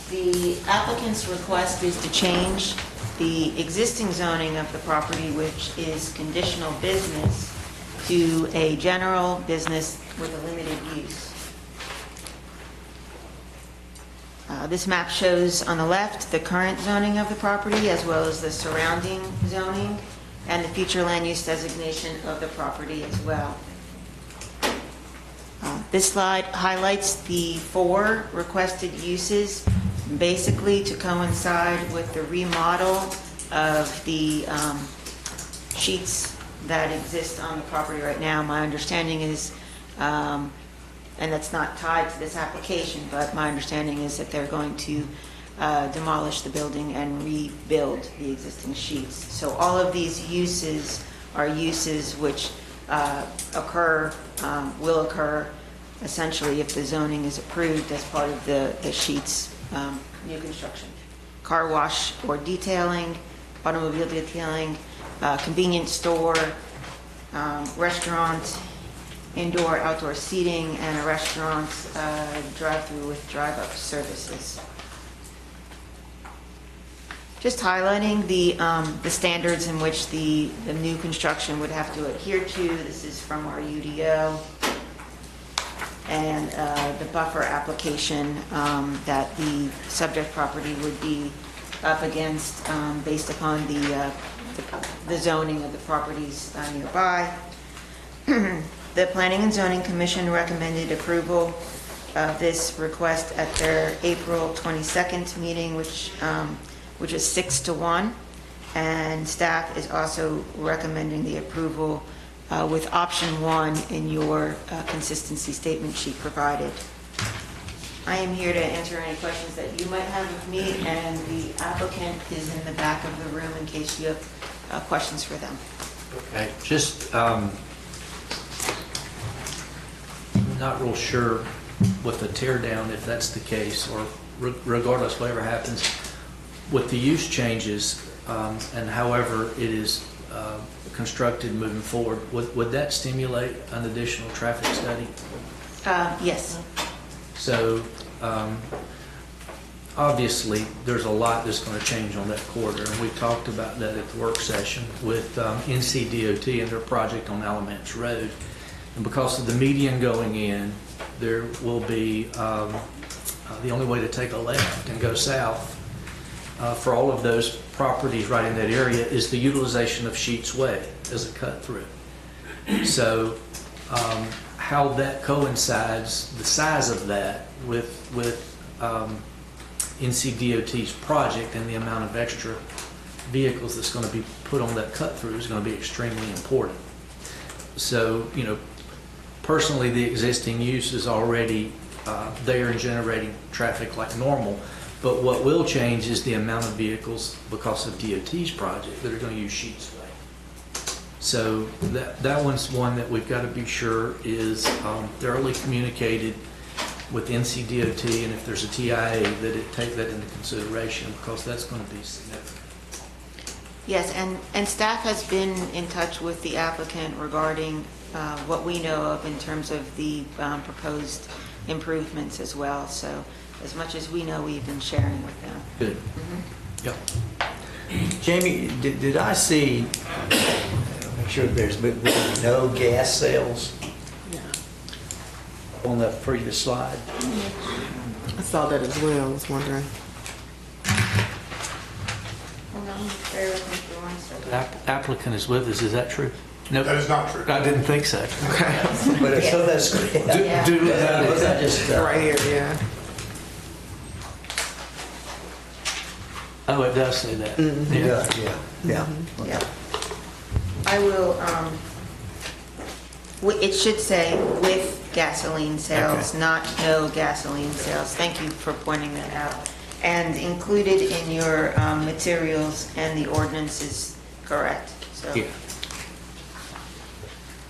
The applicant's request is to change the existing zoning of the property, which is conditional business, to a general business with a limited use. This map shows on the left the current zoning of the property as well as the surrounding zoning and the future land use designation of the property as well. This slide highlights the 4 requested uses, basically to coincide with the remodel of the sheets that exist on the property right now. My understanding is, and that's not tied to this application, but my understanding is that they're going to demolish the building and rebuild the existing sheets. So all of these uses are uses which will occur essentially if the zoning is approved as part of the sheets new construction. Car wash or detailing, automobile detailing, convenience store, restaurant, indoor, outdoor seating, and a restaurant drive-through with drive-up services. Just highlighting the standards in which the new construction would have to adhere to. This is from our UDO. And the buffer application that the subject property would be up against based upon the zoning of the properties nearby. The Planning and Zoning Commission recommended approval of this request at their April 22nd meeting, which is 6-1, and staff is also recommending the approval with option 1 in your consistency statement sheet provided. I am here to answer any questions that you might have of me, and the applicant is in the back of the room in case you have questions for them. Okay, just not real sure with the tear down, if that's the case, or regardless, whatever happens, with the use changes and however it is constructed moving forward, would that stimulate an additional traffic study? Yes. So obviously there's a lot that's going to change on that corridor, and we talked about that at the work session with NCDOT and their project on Alamance Road. And because of the median going in, there will be the only way to take a left and go south for all of those properties right in that area is the utilization of Sheets Way as a cut through. So how that coincides, the size of that with NCDOT's project and the amount of extra vehicles that's going to be put on that cut through is going to be extremely important. So, you know, personally, the existing use is already there and generating traffic like normal. But what will change is the amount of vehicles because of DOT's project that are going to use Sheets Way. So that one's one that we've got to be sure is thoroughly communicated with NCDOT, and if there's a TIA, that it take that into consideration because that's going to be significant. Yes, and staff has been in touch with the applicant regarding what we know of in terms of the proposed improvements as well. So as much as we know, we've been sharing with them. Good. Mm-hmm. Yep. Jamie, did I see, make sure there's no gas sales on the previous slide? I saw that as well. I was wondering. Hold on, bear with me for 1 second. Applicant is with us, is that true? No, That is not true. I didn't think so. Okay. But I saw that's Yeah. was that just Right here, yeah. Oh, it does say that. Yeah. Yeah. I will, it should say with gasoline sales, Okay. not no gasoline sales. Thank you for pointing that out. And included in your materials and the ordinance is correct. So Yeah.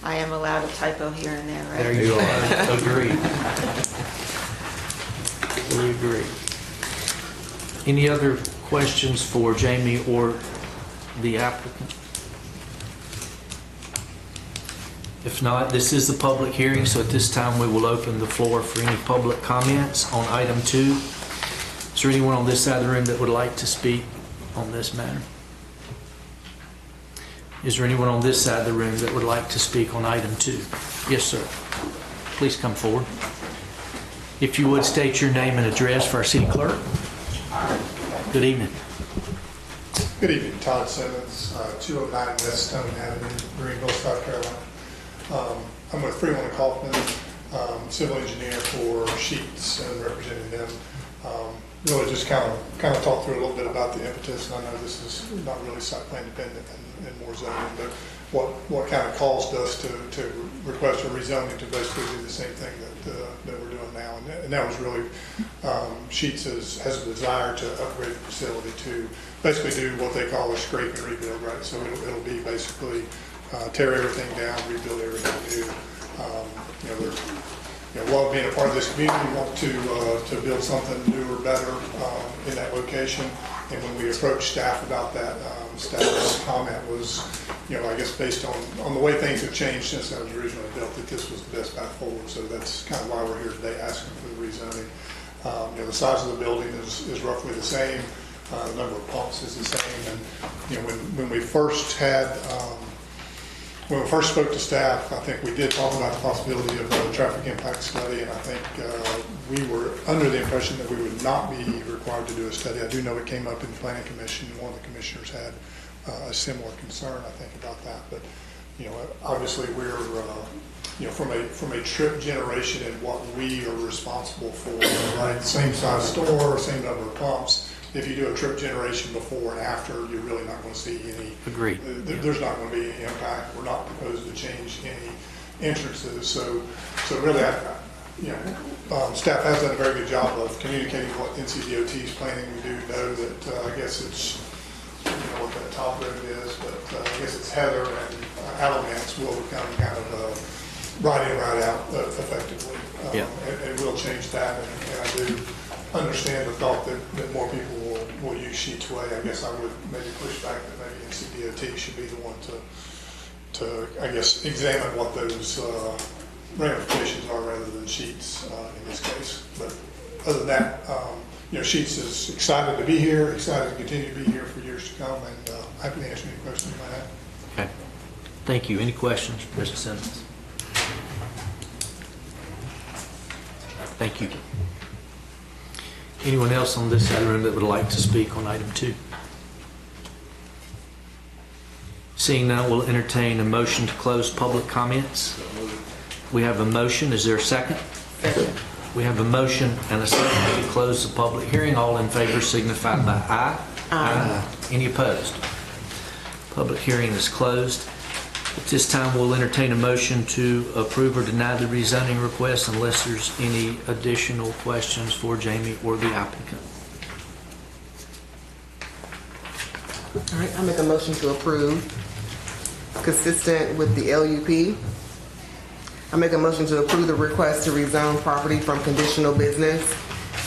I am allowed a typo here and there, right? There you are. Agreed. We agree. Any other questions for Jamie or the applicant? If not, this is the public hearing, so at this time we will open the floor for any public comments on item 2. Is there anyone on this side of the room that would like to speak on this matter? Is there anyone on this side of the room that would like to speak on item 2? Yes, sir. Please come forward. If you would state your name and address for our city clerk. Good evening. Good evening, Todd Simmons, 209 West Stone Avenue, Greenville, South Carolina. I'm with Freeman and Kaufman, civil engineer for Sheets and representing them. Really just kind of talk through a little bit about the impetus, and I know this is not really site plan dependent and more zoning, but what kind of caused us to request a rezoning to basically do the same thing that we're doing now. And that was really, Sheets has a desire to upgrade the facility to basically do what they call a scrape and rebuild, right? So it'll be basically tear everything down, rebuild everything new. While being a part of this community, we want to build something new or better in that location. And when we approached staff about that, staff's comment was, I guess based on the way things have changed since that was originally built, that this was the best path forward. So that's kind of why we're here today asking for the rezoning. The size of the building is roughly the same. The number of pumps is the same. And when we first spoke to staff, I think we did talk about the possibility of a traffic impact study, and I think we were under the impression that we would not be required to do a study. I do know it came up in the Planning Commission. One of the commissioners had a similar concern, I think, about that. But obviously we're from a trip generation and what we are responsible for, right? Same size store, same number of pumps. If you do a trip generation before and after, you're really not going to see any. Agreed. There's not going to be any impact. We're not proposed to change any entrances. So really, staff has done a very good job of communicating what NCDOT is planning. We do know that I guess it's what that top road is, but I guess it's Heather and Alamance will become kind of right in, right out effectively, and we'll change that. And I do understand the thought that more people will use Sheets Way. I guess I would maybe push back that maybe NCDOT should be the one to I guess, examine what those ramifications are rather than Sheets in this case. But other than that, Sheets is excited to be here, excited to continue to be here for years to come, and happy to answer any questions you might have. Okay. Thank you. Any questions, Mr. Simmons? Thank you. Anyone else on this side of the room that would like to speak on item 2? Seeing none, we'll entertain a motion to close public comments. We have a motion. Is there a second? Second. We have a motion and a second to close the public hearing. All in favor signify by aye. Aye. Any opposed? Public hearing is closed. At this time, we'll entertain a motion to approve or deny the rezoning request unless there's any additional questions for Jamie or the applicant. All right, I make a motion to approve, consistent with the LUP. I make a motion to approve the request to rezone property from conditional business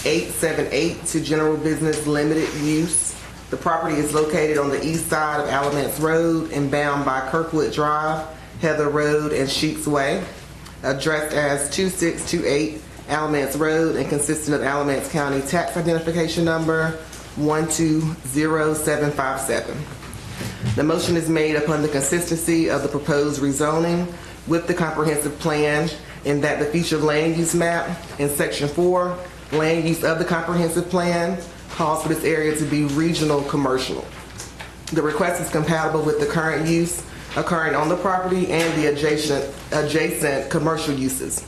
878 to general business limited use. The property is located on the east side of Alamance Road and bound by Kirkwood Drive, Heather Road, and Sheets Way. Addressed as 2628 Alamance Road and consisting of Alamance County Tax Identification Number 120757. The motion is made upon the consistency of the proposed rezoning with the comprehensive plan, in that the featured land use map in Section 4, land use of the comprehensive plan, calls for this area to be regional commercial. The request is compatible with the current use occurring on the property and the adjacent commercial uses.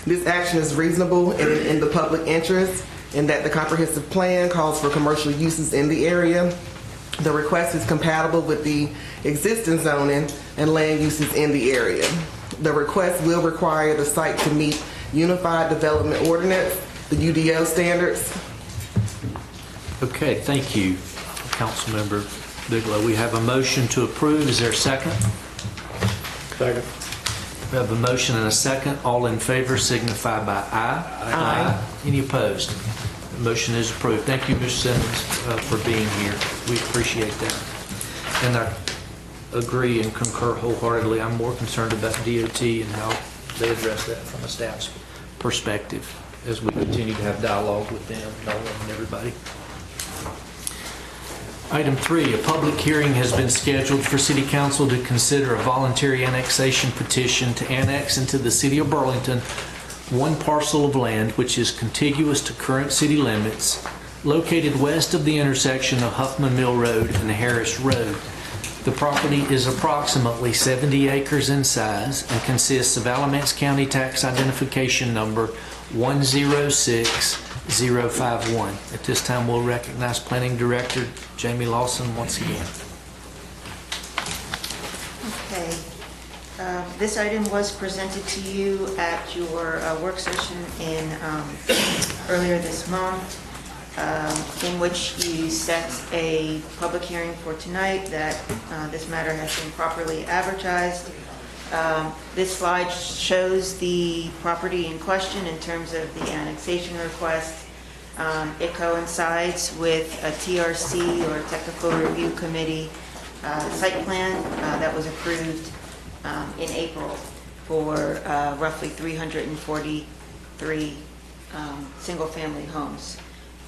This action is reasonable and in the public interest, in that the comprehensive plan calls for commercial uses in the area. The request is compatible with the existing zoning and land uses in the area. The request will require the site to meet Unified Development Ordinance, the UDO standards. Okay, thank you, Councilmember Bigelow. We have a motion to approve. Is there a second? Second. We have a motion and a second. All in favor signify by aye. Aye. Any opposed? The motion is approved. Thank you, Mr. Simmons, for being here. We appreciate that. And I agree and concur wholeheartedly. I'm more concerned about DOT and how they address that from a staff's perspective as we continue to have dialogue with them. No one never everybody. Item 3, a public hearing has been scheduled for City Council to consider a voluntary annexation petition to annex into the City of Burlington one parcel of land which is contiguous to current city limits, located west of the intersection of Huffman Mill Road and Harris Road. The property is approximately 70 acres in size and consists of Alamance County Tax Identification Number 106051. At this time, we'll recognize Planning Director Jamie Lawson once again. Okay. This item was presented to you at your work session earlier this month, in which you set a public hearing for tonight, that this matter has been properly advertised. This slide shows the property in question in terms of the annexation request. It coincides with a TRC, or Technical Review Committee, site plan that was approved in April for roughly 343 single-family homes.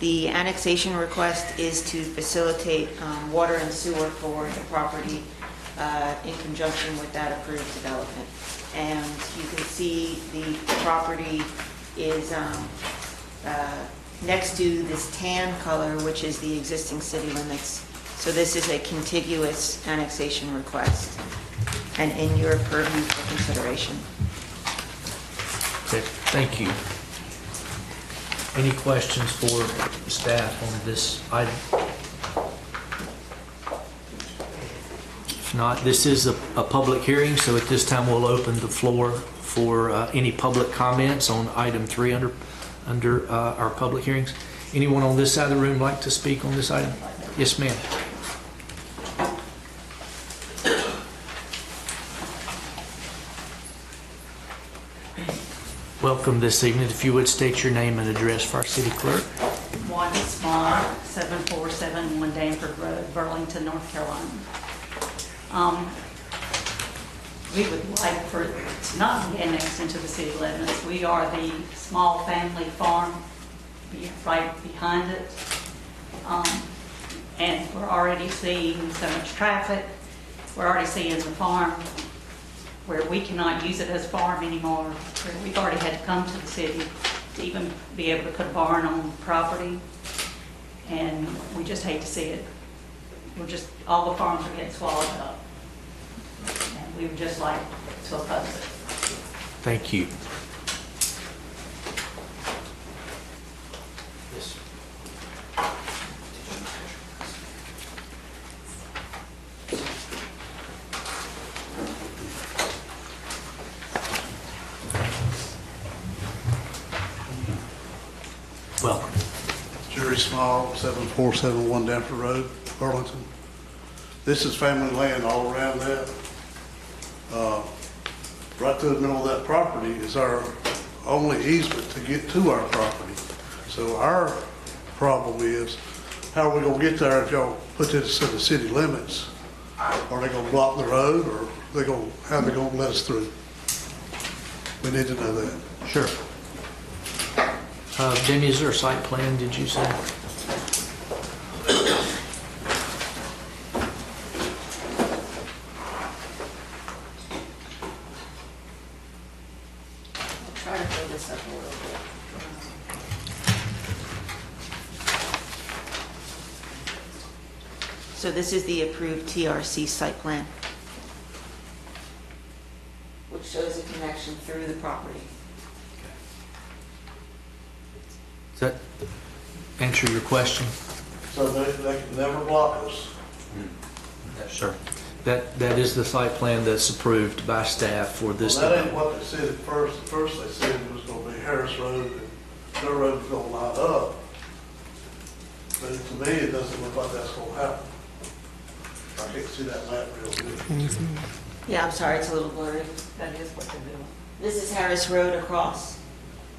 The annexation request is to facilitate water and sewer for the property in conjunction with that approved development. And you can see the property is next to this tan color, which is the existing city limits. So this is a contiguous annexation request and in your purview for consideration. Okay, thank you. Any questions for staff on this item? If not, this is a public hearing, so at this time we'll open the floor for any public comments on item 3 under our public hearings. Anyone on this side of the room like to speak on this item? Yes, ma'am. Welcome this evening. If you would state your name and address for our city clerk. Wanda Small, 7471 Danford Road, Burlington, North Carolina. We would like for it to not be annexed into the city limits. We are the small family farm right behind it. And we're already seeing so much traffic. We're already seeing the farm where we cannot use it as a farm anymore. Where we've already had to come to the city to even be able to put a barn on the property. And we just hate to see it. All the farms are getting swallowed up. And we would just like to oppose it. Thank you. Yes. Welcome. Jerry Small, 7471 Danford Road, Burlington. This is family land all around that. Right through the middle of that property is our only easement to get to our property. So our problem is, how are we gonna get there if y'all put this in the city limits? Are they gonna block the road, or how are they gonna let us through? We need to know that. Sure. Jamie, is there a site plan, did you say? Try to fill this up a little bit. So this is the approved TRC site plan, which shows a connection through the property. Does that answer your question? So they can never block us. Sure. That is the site plan that's approved by staff for this. Well, that ain't what they said at first. At first they said it was gonna be Harris Road and their road was gonna line up. But to me, it doesn't look like that's gonna happen. I can't see that map real good. Yeah, I'm sorry, it's a little blurry. That is what they're doing. This is Harris Road across.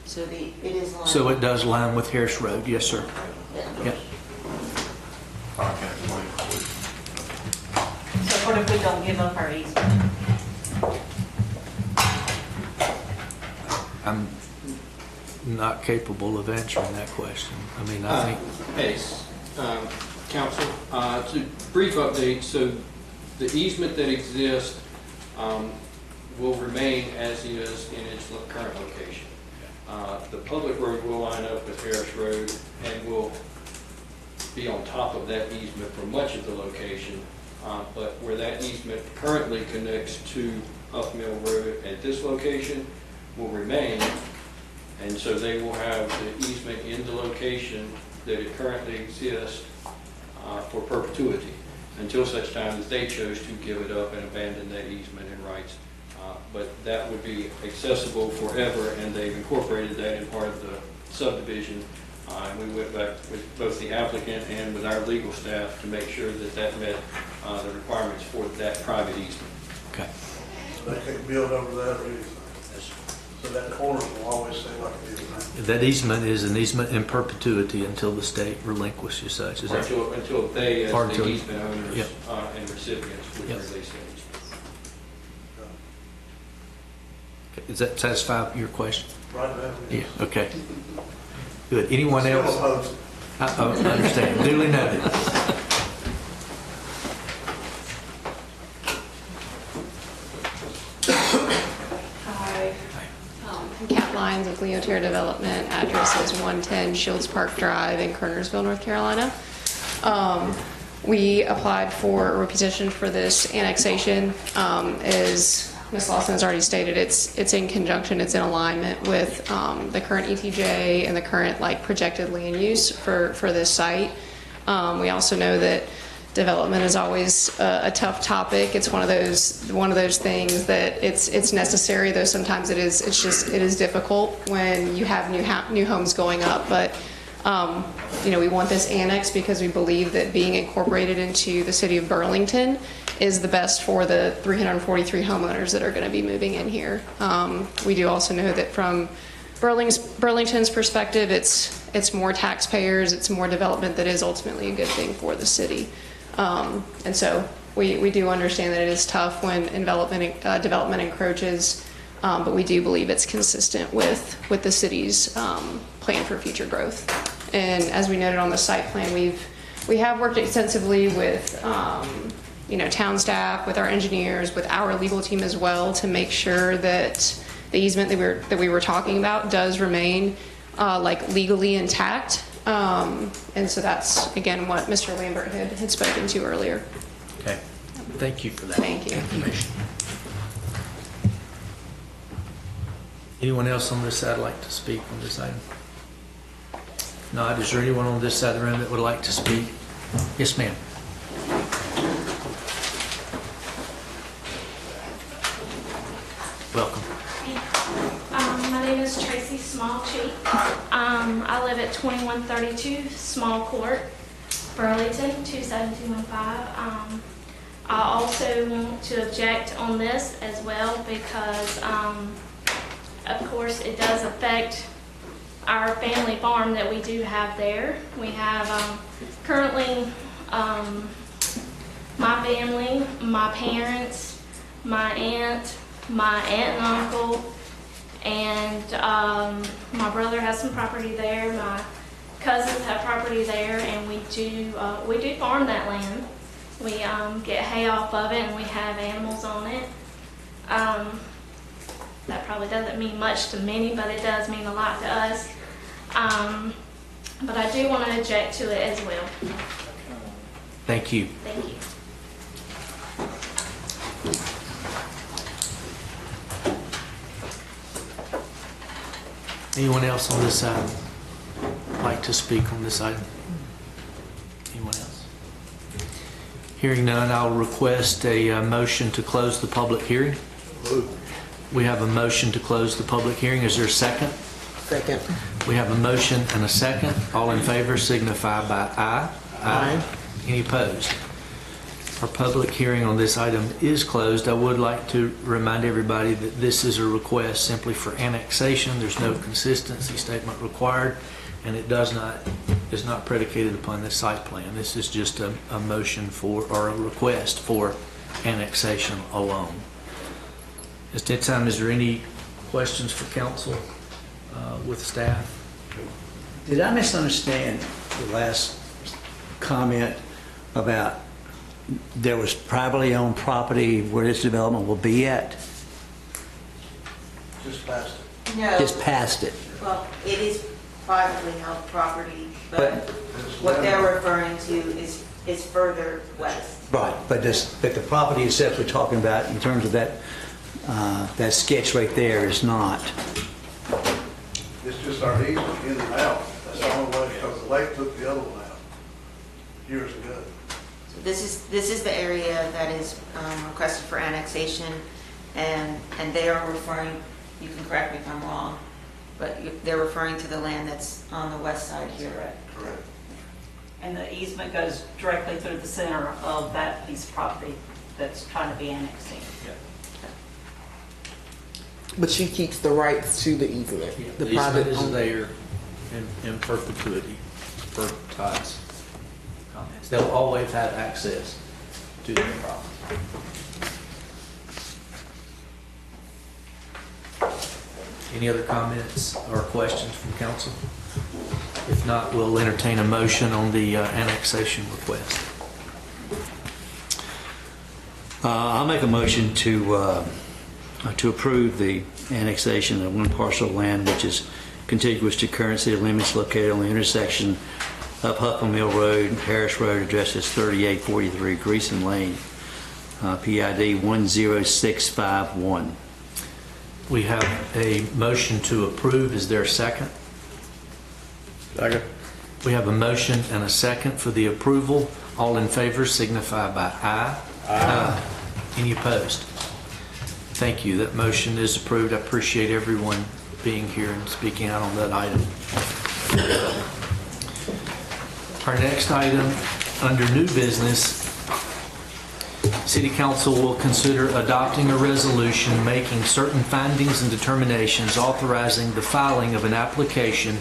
So it is lined. So it does line with Harris Road, yes, sir. Yep. So what if we don't give up our easement? I'm not capable of answering that question. I mean, I think... Yes, Council, to brief update, so the easement that exists will remain as is in its current location. The public road will line up with Harris Road and will be on top of that easement for much of the location, but where that easement currently connects to Huff Mill Road at this location will remain, and so they will have the easement in the location that it currently exists for perpetuity until such time as they chose to give it up and abandon that easement and rights. But that would be accessible forever, and they've incorporated that in part of the subdivision. And we went back with both the applicant and with our legal staff to make sure that that met the requirements for that private easement. Okay. So they can't build over that or anything. So that corner will always stay like it is now. That easement is an easement in perpetuity until the state relinquishes such. Is that Until they, as or the until- easement owners Yep. and recipients, would Yep. release that easement. Does that satisfy your question? Right now. Yeah, okay. Good. Anyone Still else? opposed. I understand. Duly noted. Hi. I'm Kat Lyons with Leoterra Development. Address is 110 Shields Park Drive in Kernersville, North Carolina. We applied for a petition for this annexation. As Ms. Lawson has already stated, it's in conjunction, it's in alignment with the current ETJ and the current projected land use for this site. We also know that development is always a tough topic. It's one of those things that it's necessary, though sometimes it is difficult when you have new homes going up. But we want this annex because we believe that being incorporated into the city of Burlington is the best for the 343 homeowners that are going to be moving in here. We do also know that from Burlington's perspective, it's more taxpayers, it's more development that is ultimately a good thing for the city. And so we do understand that it is tough when development encroaches, but we do believe it's consistent with the city's plan for future growth. And as we noted on the site plan, we have worked extensively with town staff, with our engineers, with our legal team as well, to make sure that the easement that we were talking about does remain legally intact. And so that's, again, what Mr. Lambert had spoken to earlier. Okay. Thank you for that. Thank you. Information. Anyone else on this side like to speak on this item? Not. Is there anyone on this side of the room that would like to speak? Yes, ma'am. Welcome. My name is Tracy Smallcheek. I live at 2132 Small Court, Burlington, 27215. I also want to object on this as well because, of course, it does affect our family farm that we do have there. We have currently my family, my parents, my aunt and uncle, and my brother has some property there. My cousins have property there, and we do farm that land. We get hay off of it, and we have animals on it. That probably doesn't mean much to many, but it does mean a lot to us. But I do want to object to it as well. Thank you. Thank you. Anyone else on this side like to speak on this item? Anyone else? Hearing none, I'll request a motion to close the public hearing. We have a motion to close the public hearing. Is there a second? Second. We have a motion and a second. All in favor signify by aye. Aye. Any opposed? Our public hearing on this item is closed. I would like to remind everybody that this is a request simply for annexation. There's no consistency statement required, and it is not predicated upon the site plan. This is just a motion for, or a request for annexation alone. At this time, is there any questions for council with staff. Did I misunderstand the last comment about there was privately owned property where this development will be at? Just past it. No. Just past it? Well, it is privately held property, but what they're referring to is further west. Right, but the property itself we're talking about in terms of that sketch right there is not. It's just our easement in and out. That's the only way, because the lake took the other one out years ago. So this is the area that is requested for annexation, and they are referring, you can correct me if I'm wrong, but they're referring to the land that's on the west side here. Correct. And the easement goes directly through the center of that piece of property that's trying to be annexed in. But she keeps the rights to the easement. The easement is there in perpetuity for Todd's comments. They'll always have access to their property. Any other comments or questions from council? If not, we'll entertain a motion on the annexation request. I'll make a motion to approve the annexation of one parcel of land which is contiguous to current city limits located on the intersection of Huffman Mill Road and Harris Road, address is 3843 Greason Lane, PID 10651. We have a motion to approve. Is there a second? Second. We have a motion and a second for the approval. All in favor signify by aye. Aye. Any opposed? Thank you. That motion is approved. I appreciate everyone being here and speaking out on that item. Our next item under new business, City Council will consider adopting a resolution making certain findings and determinations authorizing the filing of an application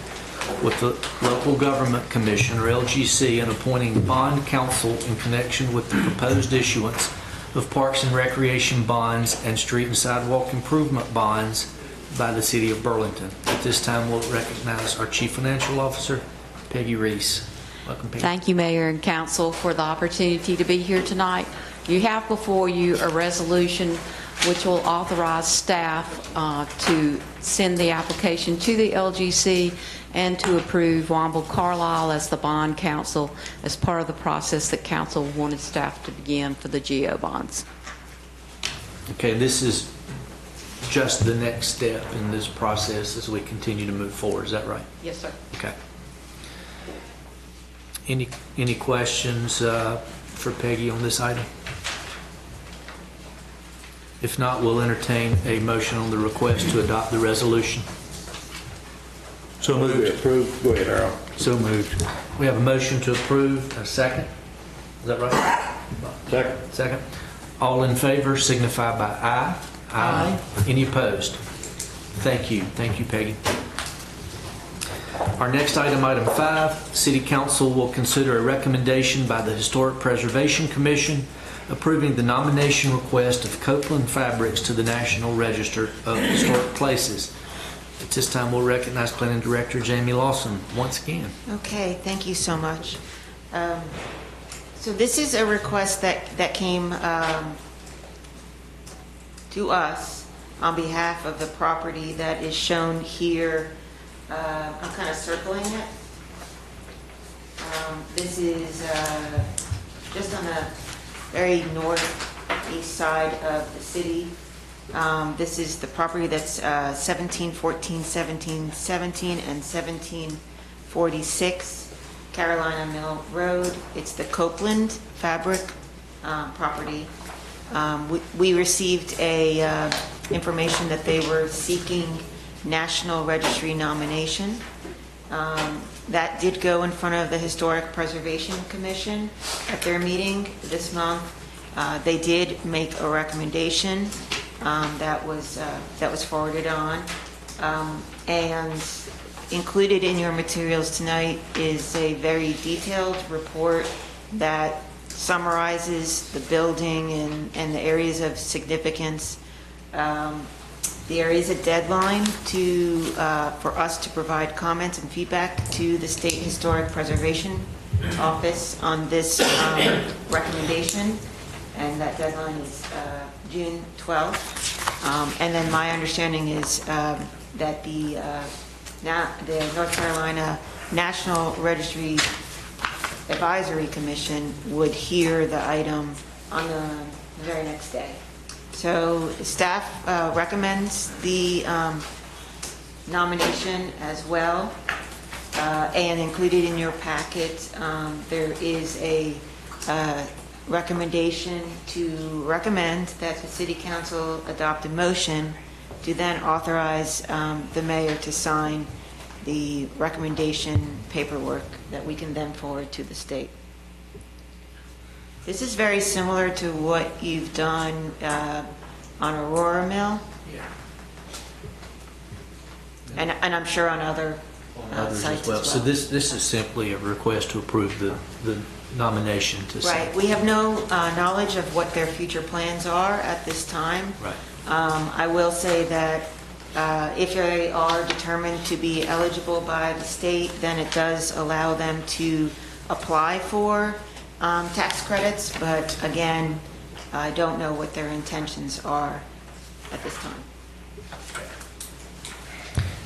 with the Local Government Commission, or LGC, and appointing bond counsel in connection with the proposed issuance of Parks and Recreation bonds and street and sidewalk improvement bonds by the City of Burlington. At this time, we'll recognize our Chief Financial Officer, Peggy Reese. Welcome, Peggy. Thank you, Mayor and Council, for the opportunity to be here tonight. You have before you a resolution which will authorize staff to send the application to the LGC and to approve Womble Carlisle as the bond counsel as part of the process that council wanted staff to begin for the GO bonds. Okay, this is just the next step in this process as we continue to move forward. Is that right? Yes, sir. Okay. Any questions for Peggy on this item? If not, we'll entertain a motion on the request to adopt the resolution. So moved. Approved. Go ahead, Harold. So moved. We have a motion to approve. A second? Is that right? Second. Second. All in favor signify by aye. Aye. Any opposed? Thank you. Thank you, Peggy. Our next item, item 5, City Council will consider a recommendation by the Historic Preservation Commission approving the nomination request of Copeland Fabrics to the National Register of Historic Places. At this time, we'll recognize Planning Director Jamie Lawson once again. Okay, thank you so much. So this is a request that came to us on behalf of the property that is shown here. I'm kind of circling it. This is just on the very northeast side of the city. This is the property that's 1714, 1717, and 1746 Carolina Mill Road. It's the Copeland Fabric property. We received information that they were seeking National Registry nomination. That did go in front of the Historic Preservation Commission at their meeting this month. They did make a recommendation that was forwarded on. And included in your materials tonight is a very detailed report that summarizes the building and the areas of significance. There is a deadline for us to provide comments and feedback to the State Historic Preservation Office on this recommendation, and that deadline is June 12th. And then my understanding is that the North Carolina National Registry Advisory Commission would hear the item on the very next day. So staff recommends the nomination as well. And included in your packet, there is a recommendation to recommend that the City Council adopt a motion to then authorize the mayor to sign the recommendation paperwork that we can then forward to the state. This is very similar to what you've done on Aurora Mill. And I'm sure on other Others sites as well. So this is simply a request to approve the nomination to sign. Right, we have no knowledge of what their future plans are at this time. Right. I will say that if they are determined to be eligible by the state, then it does allow them to apply for tax credits, but again, I don't know what their intentions are at this time.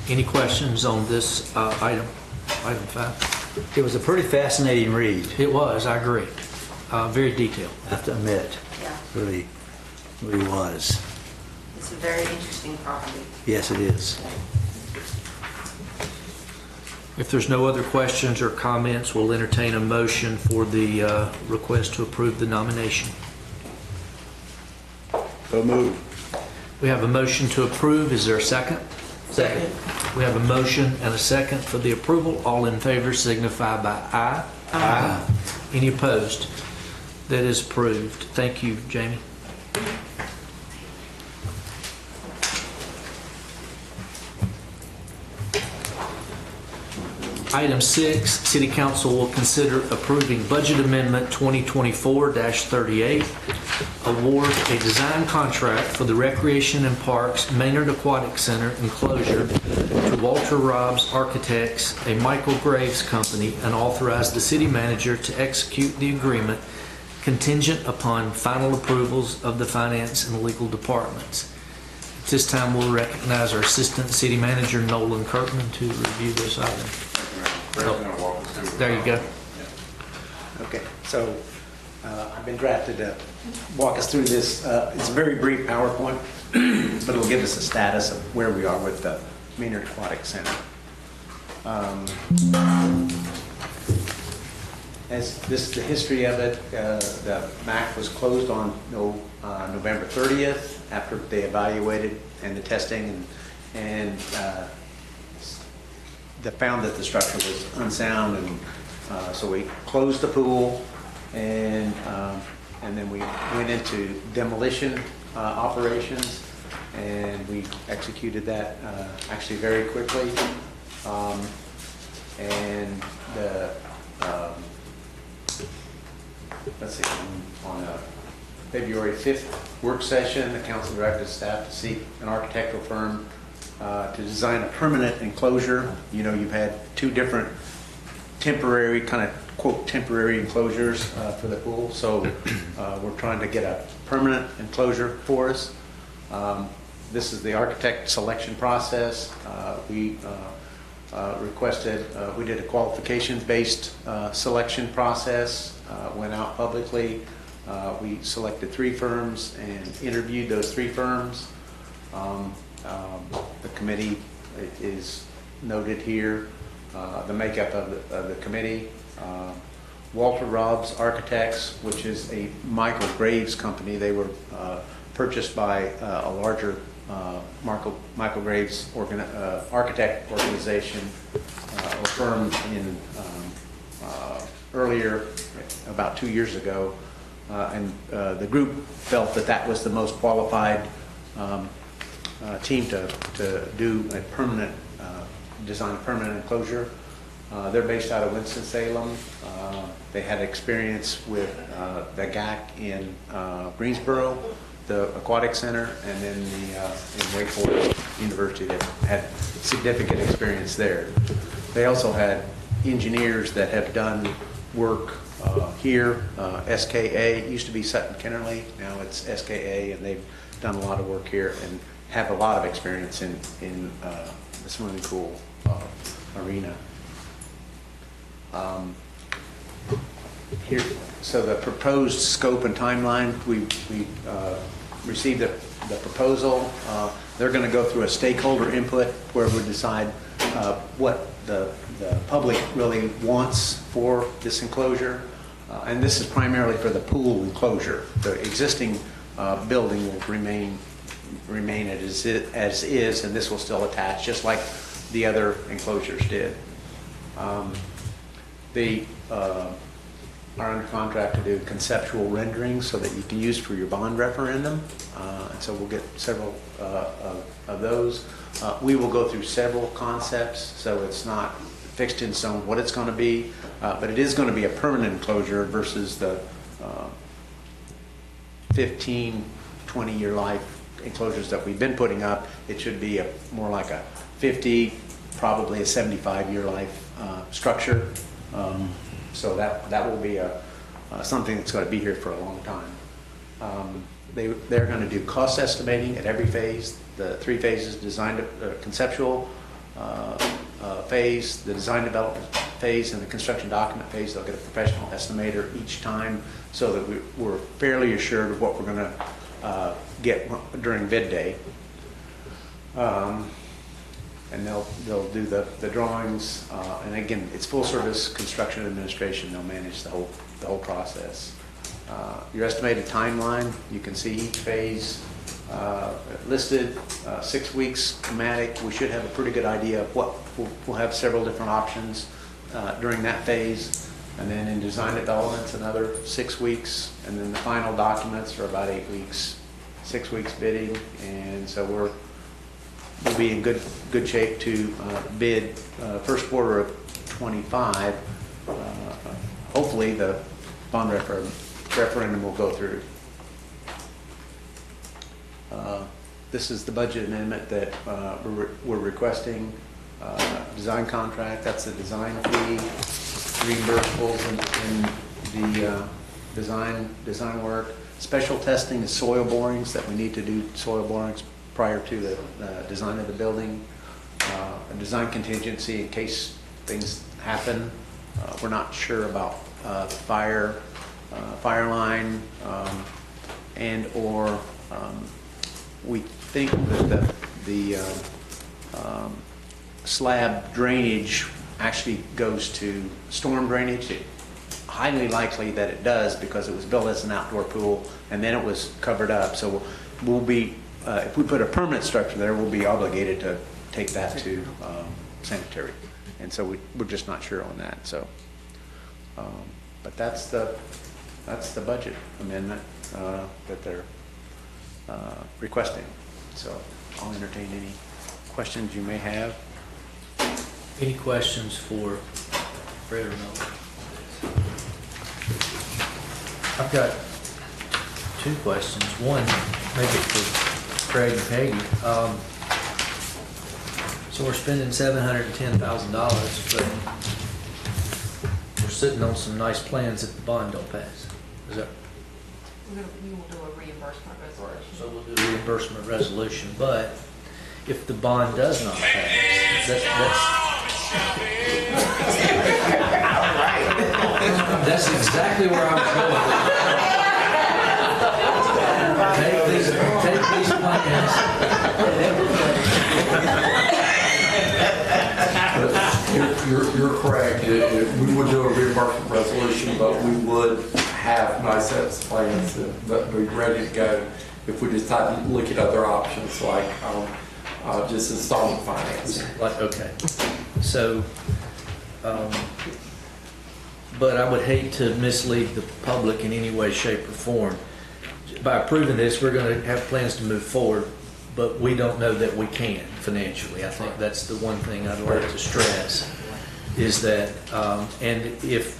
Any questions on this item 5? It was a pretty fascinating read. It was, I agree. Very detailed. I have to admit. Yeah. Really was. It's a very interesting property. Yes, it is. If there's no other questions or comments, we'll entertain a motion for the request to approve the nomination. So moved. We have a motion to approve. Is there a second? Second. We have a motion and a second for the approval. All in favor signify by aye. Aye. Any opposed? That is approved. Thank you, Jamie. Item 6, City Council will consider approving Budget Amendment 2024-38, award a design contract for the Recreation and Parks Maynard Aquatic Center enclosure to Walter Robbs Architects, a Michael Graves company, and authorize the city manager to execute the agreement contingent upon final approvals of the finance and legal departments. At this time, we'll recognize our Assistant City Manager, Nolan Kirkman, to review this item. There you go. Okay, so I've been drafted to walk us through this. It's a very brief PowerPoint, but it'll give us a status of where we are with the Maynard Aquatic Center. As this is the history of it, the MAC was closed on November 30th after they evaluated and the testing and they found that the structure was unsound, and so we closed the pool, and then we went into demolition operations, and we executed that actually very quickly. And the let's see, on a February 5th work session, the council directed staff to seek an architectural firm to design a permanent enclosure. You know, you've had two different temporary, kind of quote, temporary enclosures for the pool. So we're trying to get a permanent enclosure for us. This is the architect selection process. We requested, we did a qualifications-based selection process, went out publicly. We selected 3 firms and interviewed those 3 firms. The committee is noted here. The makeup of the committee. Walter Robbs Architects, which is a Michael Graves company. They were purchased by a larger Michael Graves architect organization, or firm in earlier, about 2 years ago. And the group felt that that was the most qualified team to do a permanent, design a permanent enclosure. They're based out of Winston-Salem. They had experience with the GAC in Greensboro, the Aquatic Center, and then in Wake Forest University that had significant experience there. They also had engineers that have done work here. SKA, it used to be Sutton Kennerly, now it's SKA, and they've done a lot of work here and have a lot of experience in the swimming pool arena. Here, so the proposed scope and timeline, we received the proposal. They're going to go through a stakeholder input where we decide what the public really wants for this enclosure. And this is primarily for the pool enclosure. The existing building will remain as is, and this will still attach, just like the other enclosures did. They are under contract to do conceptual renderings so that you can use for your bond referendum. And so we'll get several of those. We will go through several concepts, so it's not fixed in stone what it's going to be, but it is going to be a permanent enclosure versus the 15, 20-year life enclosures that we've been putting up. It should be more like a 50, probably a 75-year life structure. So that will be something that's going to be here for a long time. They're going to do cost estimating at every phase, the 3 phases: design, conceptual phase, the design development phase, and the construction document phase. They'll get a professional estimator each time so that we're fairly assured of what we're going to get during bid day. And they'll do the drawings, and again, it's full service construction administration. They'll manage the whole process. Your estimated timeline, you can see each phase listed. 6 weeks schematic. We should have a pretty good idea of what we'll have several different options during that phase, and then in design development, it's another 6 weeks, and then the final documents are about 8 weeks. 6 weeks bidding, and so we'll be in good shape to bid first quarter of 25. Hopefully the bond referendum will go through. This is the budget amendment that we're requesting. Design contract, that's the design fee, reimbursables in the design work. Special testing is soil borings, that we need to do soil borings prior to the design of the building. A design contingency in case things happen. We're not sure about fire line, and or we think that the slab drainage actually goes to storm drainage. Highly likely that it does, because it was built as an outdoor pool and then it was covered up. So we'll be, if we put a permanent structure there, we'll be obligated to take that to sanitary. And so we're just not sure on that. So, but that's the budget amendment that they're requesting. So I'll entertain any questions you may have. Any questions for Fred or Mel? I've got 2 questions. One, maybe for Craig and Peggy. So we're spending $710,000, but we're sitting on some nice plans if the bond don't pass. Is that? We will do a reimbursement resolution. So we'll do a reimbursement resolution, but if the bond does not pass, that's exactly where I was going. Take these plans. You're correct. We would do a reimbursement resolution, but we would have nice sets of plans that would be ready to go if we decide to look at other options like just installment financing. Okay. So, but I would hate to mislead the public in any way, shape, or form. By approving this, we're going to have plans to move forward, but we don't know that we can financially. I think that's the one thing I'd like to stress, is that, and if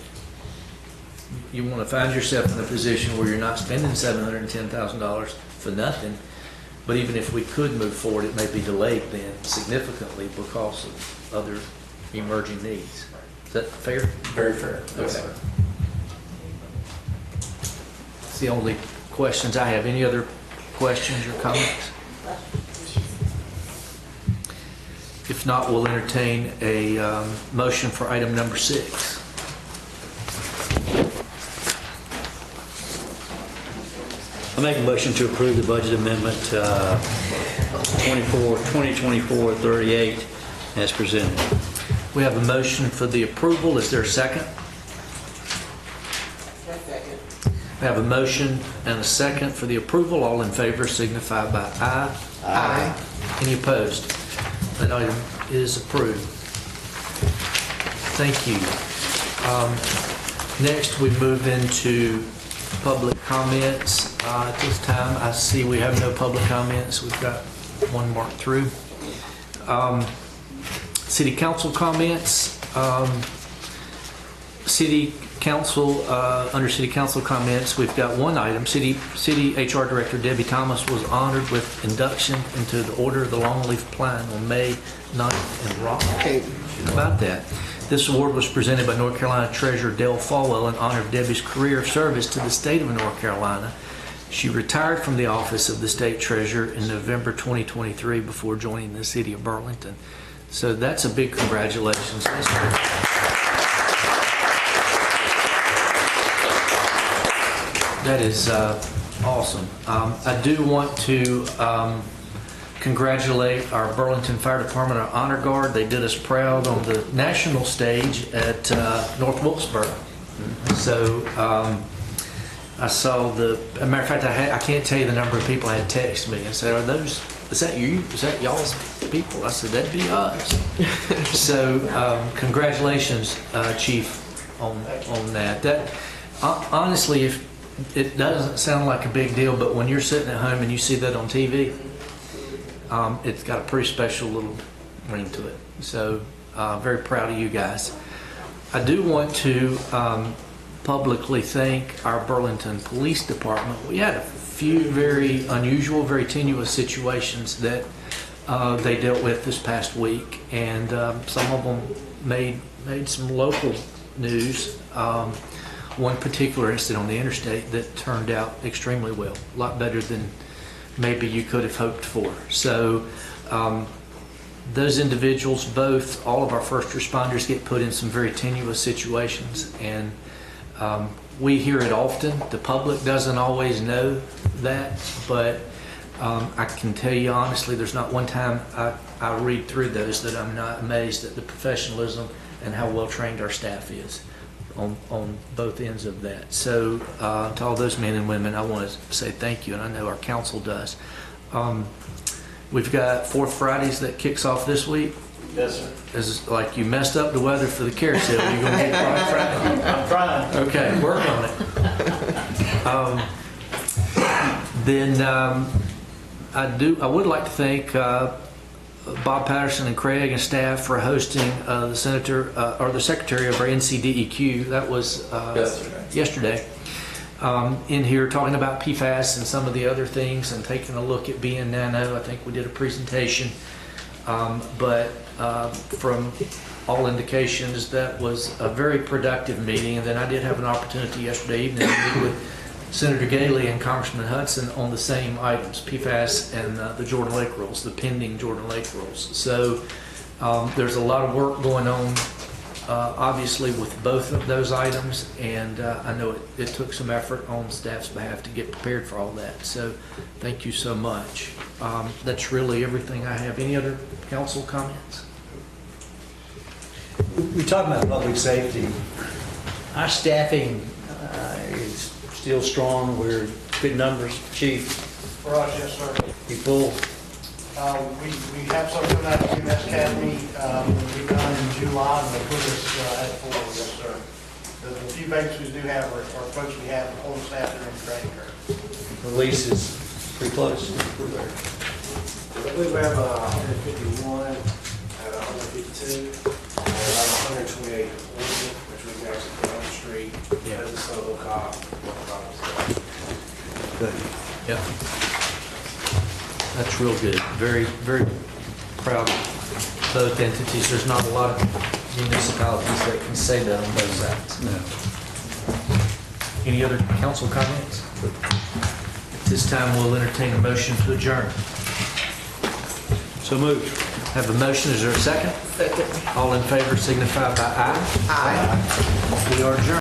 you want to find yourself in a position where you're not spending $710,000 for nothing. But even if we could move forward, it may be delayed then significantly because of other emerging needs. Is that fair? Very fair. Yes, Okay. sir. That's the only questions I have. Any other questions or comments? If not, we'll entertain a motion for item number 6. I make a motion to approve the budget amendment 2024-38 as presented. We have a motion for the approval. Is there a second? We have a motion and a second for the approval. All in favor signify by aye. Aye. Any opposed? That item is approved. Thank you. Next, we move into public comments. At this time, I see we have no public comments. We've got one marked through. City council comments. City council, under city council comments, we've got one item. City HR Director Debbie Thomas was honored with induction into the Order of the Longleaf Pine on May 9th in Rockville. How about that? This award was presented by North Carolina Treasurer Dale Falwell in honor of Debbie's career of service to the state of North Carolina. She retired from the office of the state treasurer in November 2023 before joining the city of Burlington. So that's a big congratulations. That is awesome. I do want to congratulate our Burlington Fire Department, our Honor Guard. They did us proud on the national stage at North Wilkesboro. So I saw as a matter of fact, I can't tell you the number of people I had text me and said, is that you? Is that y'all's people? I said, that'd be us. So congratulations, Chief, on that. That honestly, if it doesn't sound like a big deal, but when you're sitting at home and you see that on TV, it's got a pretty special little ring to it. So very proud of you guys. I do want to publicly thank our Burlington Police Department. We had a few very unusual, very tenuous situations that they dealt with this past week, and some of them made some local news. One particular incident on the interstate that turned out extremely well, a lot better than maybe you could have hoped for. So those individuals, all of our first responders get put in some very tenuous situations, and we hear it often. The public doesn't always know that, but I can tell you honestly, there's not one time I read through those that I'm not amazed at the professionalism and how well trained our staff is on both ends of that. So to all those men and women, I want to say thank you, and I know our council does. We've got Fourth Fridays that kicks off this week. Yes, sir. It's like you messed up the weather for the carousel. You're going to get Fourth Friday? I'm trying. Okay, work on it. I would like to thank Bob Patterson and Craig and staff for hosting the secretary of our NCDEQ. That was yesterday. In here talking about PFAS and some of the other things and taking a look at BN Nano. I think we did a presentation, but from all indications that was a very productive meeting. And then I did have an opportunity yesterday evening to meet with Senator Galey and Congressman Hudson on the same items, PFAS and the Jordan Lake rules, the pending Jordan Lake rules. So there's a lot of work going on, obviously, with both of those items, and I know it took some effort on staff's behalf to get prepared for all that. So thank you so much. That's really everything I have. Any other council comments? We talk about public safety. Our staffing is still strong. We're good numbers. Chief? For us, yes, sir. You full? We have some coming out of UMass Academy. We done in July, and they put us at 4, yes, sir. The few vacancies we do have are folks we have on staff that are in training curve. The lease is pretty close. I believe we have 151 out of 152. 128 Elizabeth, which was actually down the street, as a solo cop. Good. Yeah. That's real good. Very, very proud of both entities. There's not a lot of municipalities that can say that on both sides. No. Any other council comments? At this time, we'll entertain a motion to adjourn. So moved. Have a motion. Is there a second? Second. All in favor signify by aye. Aye. We are adjourned.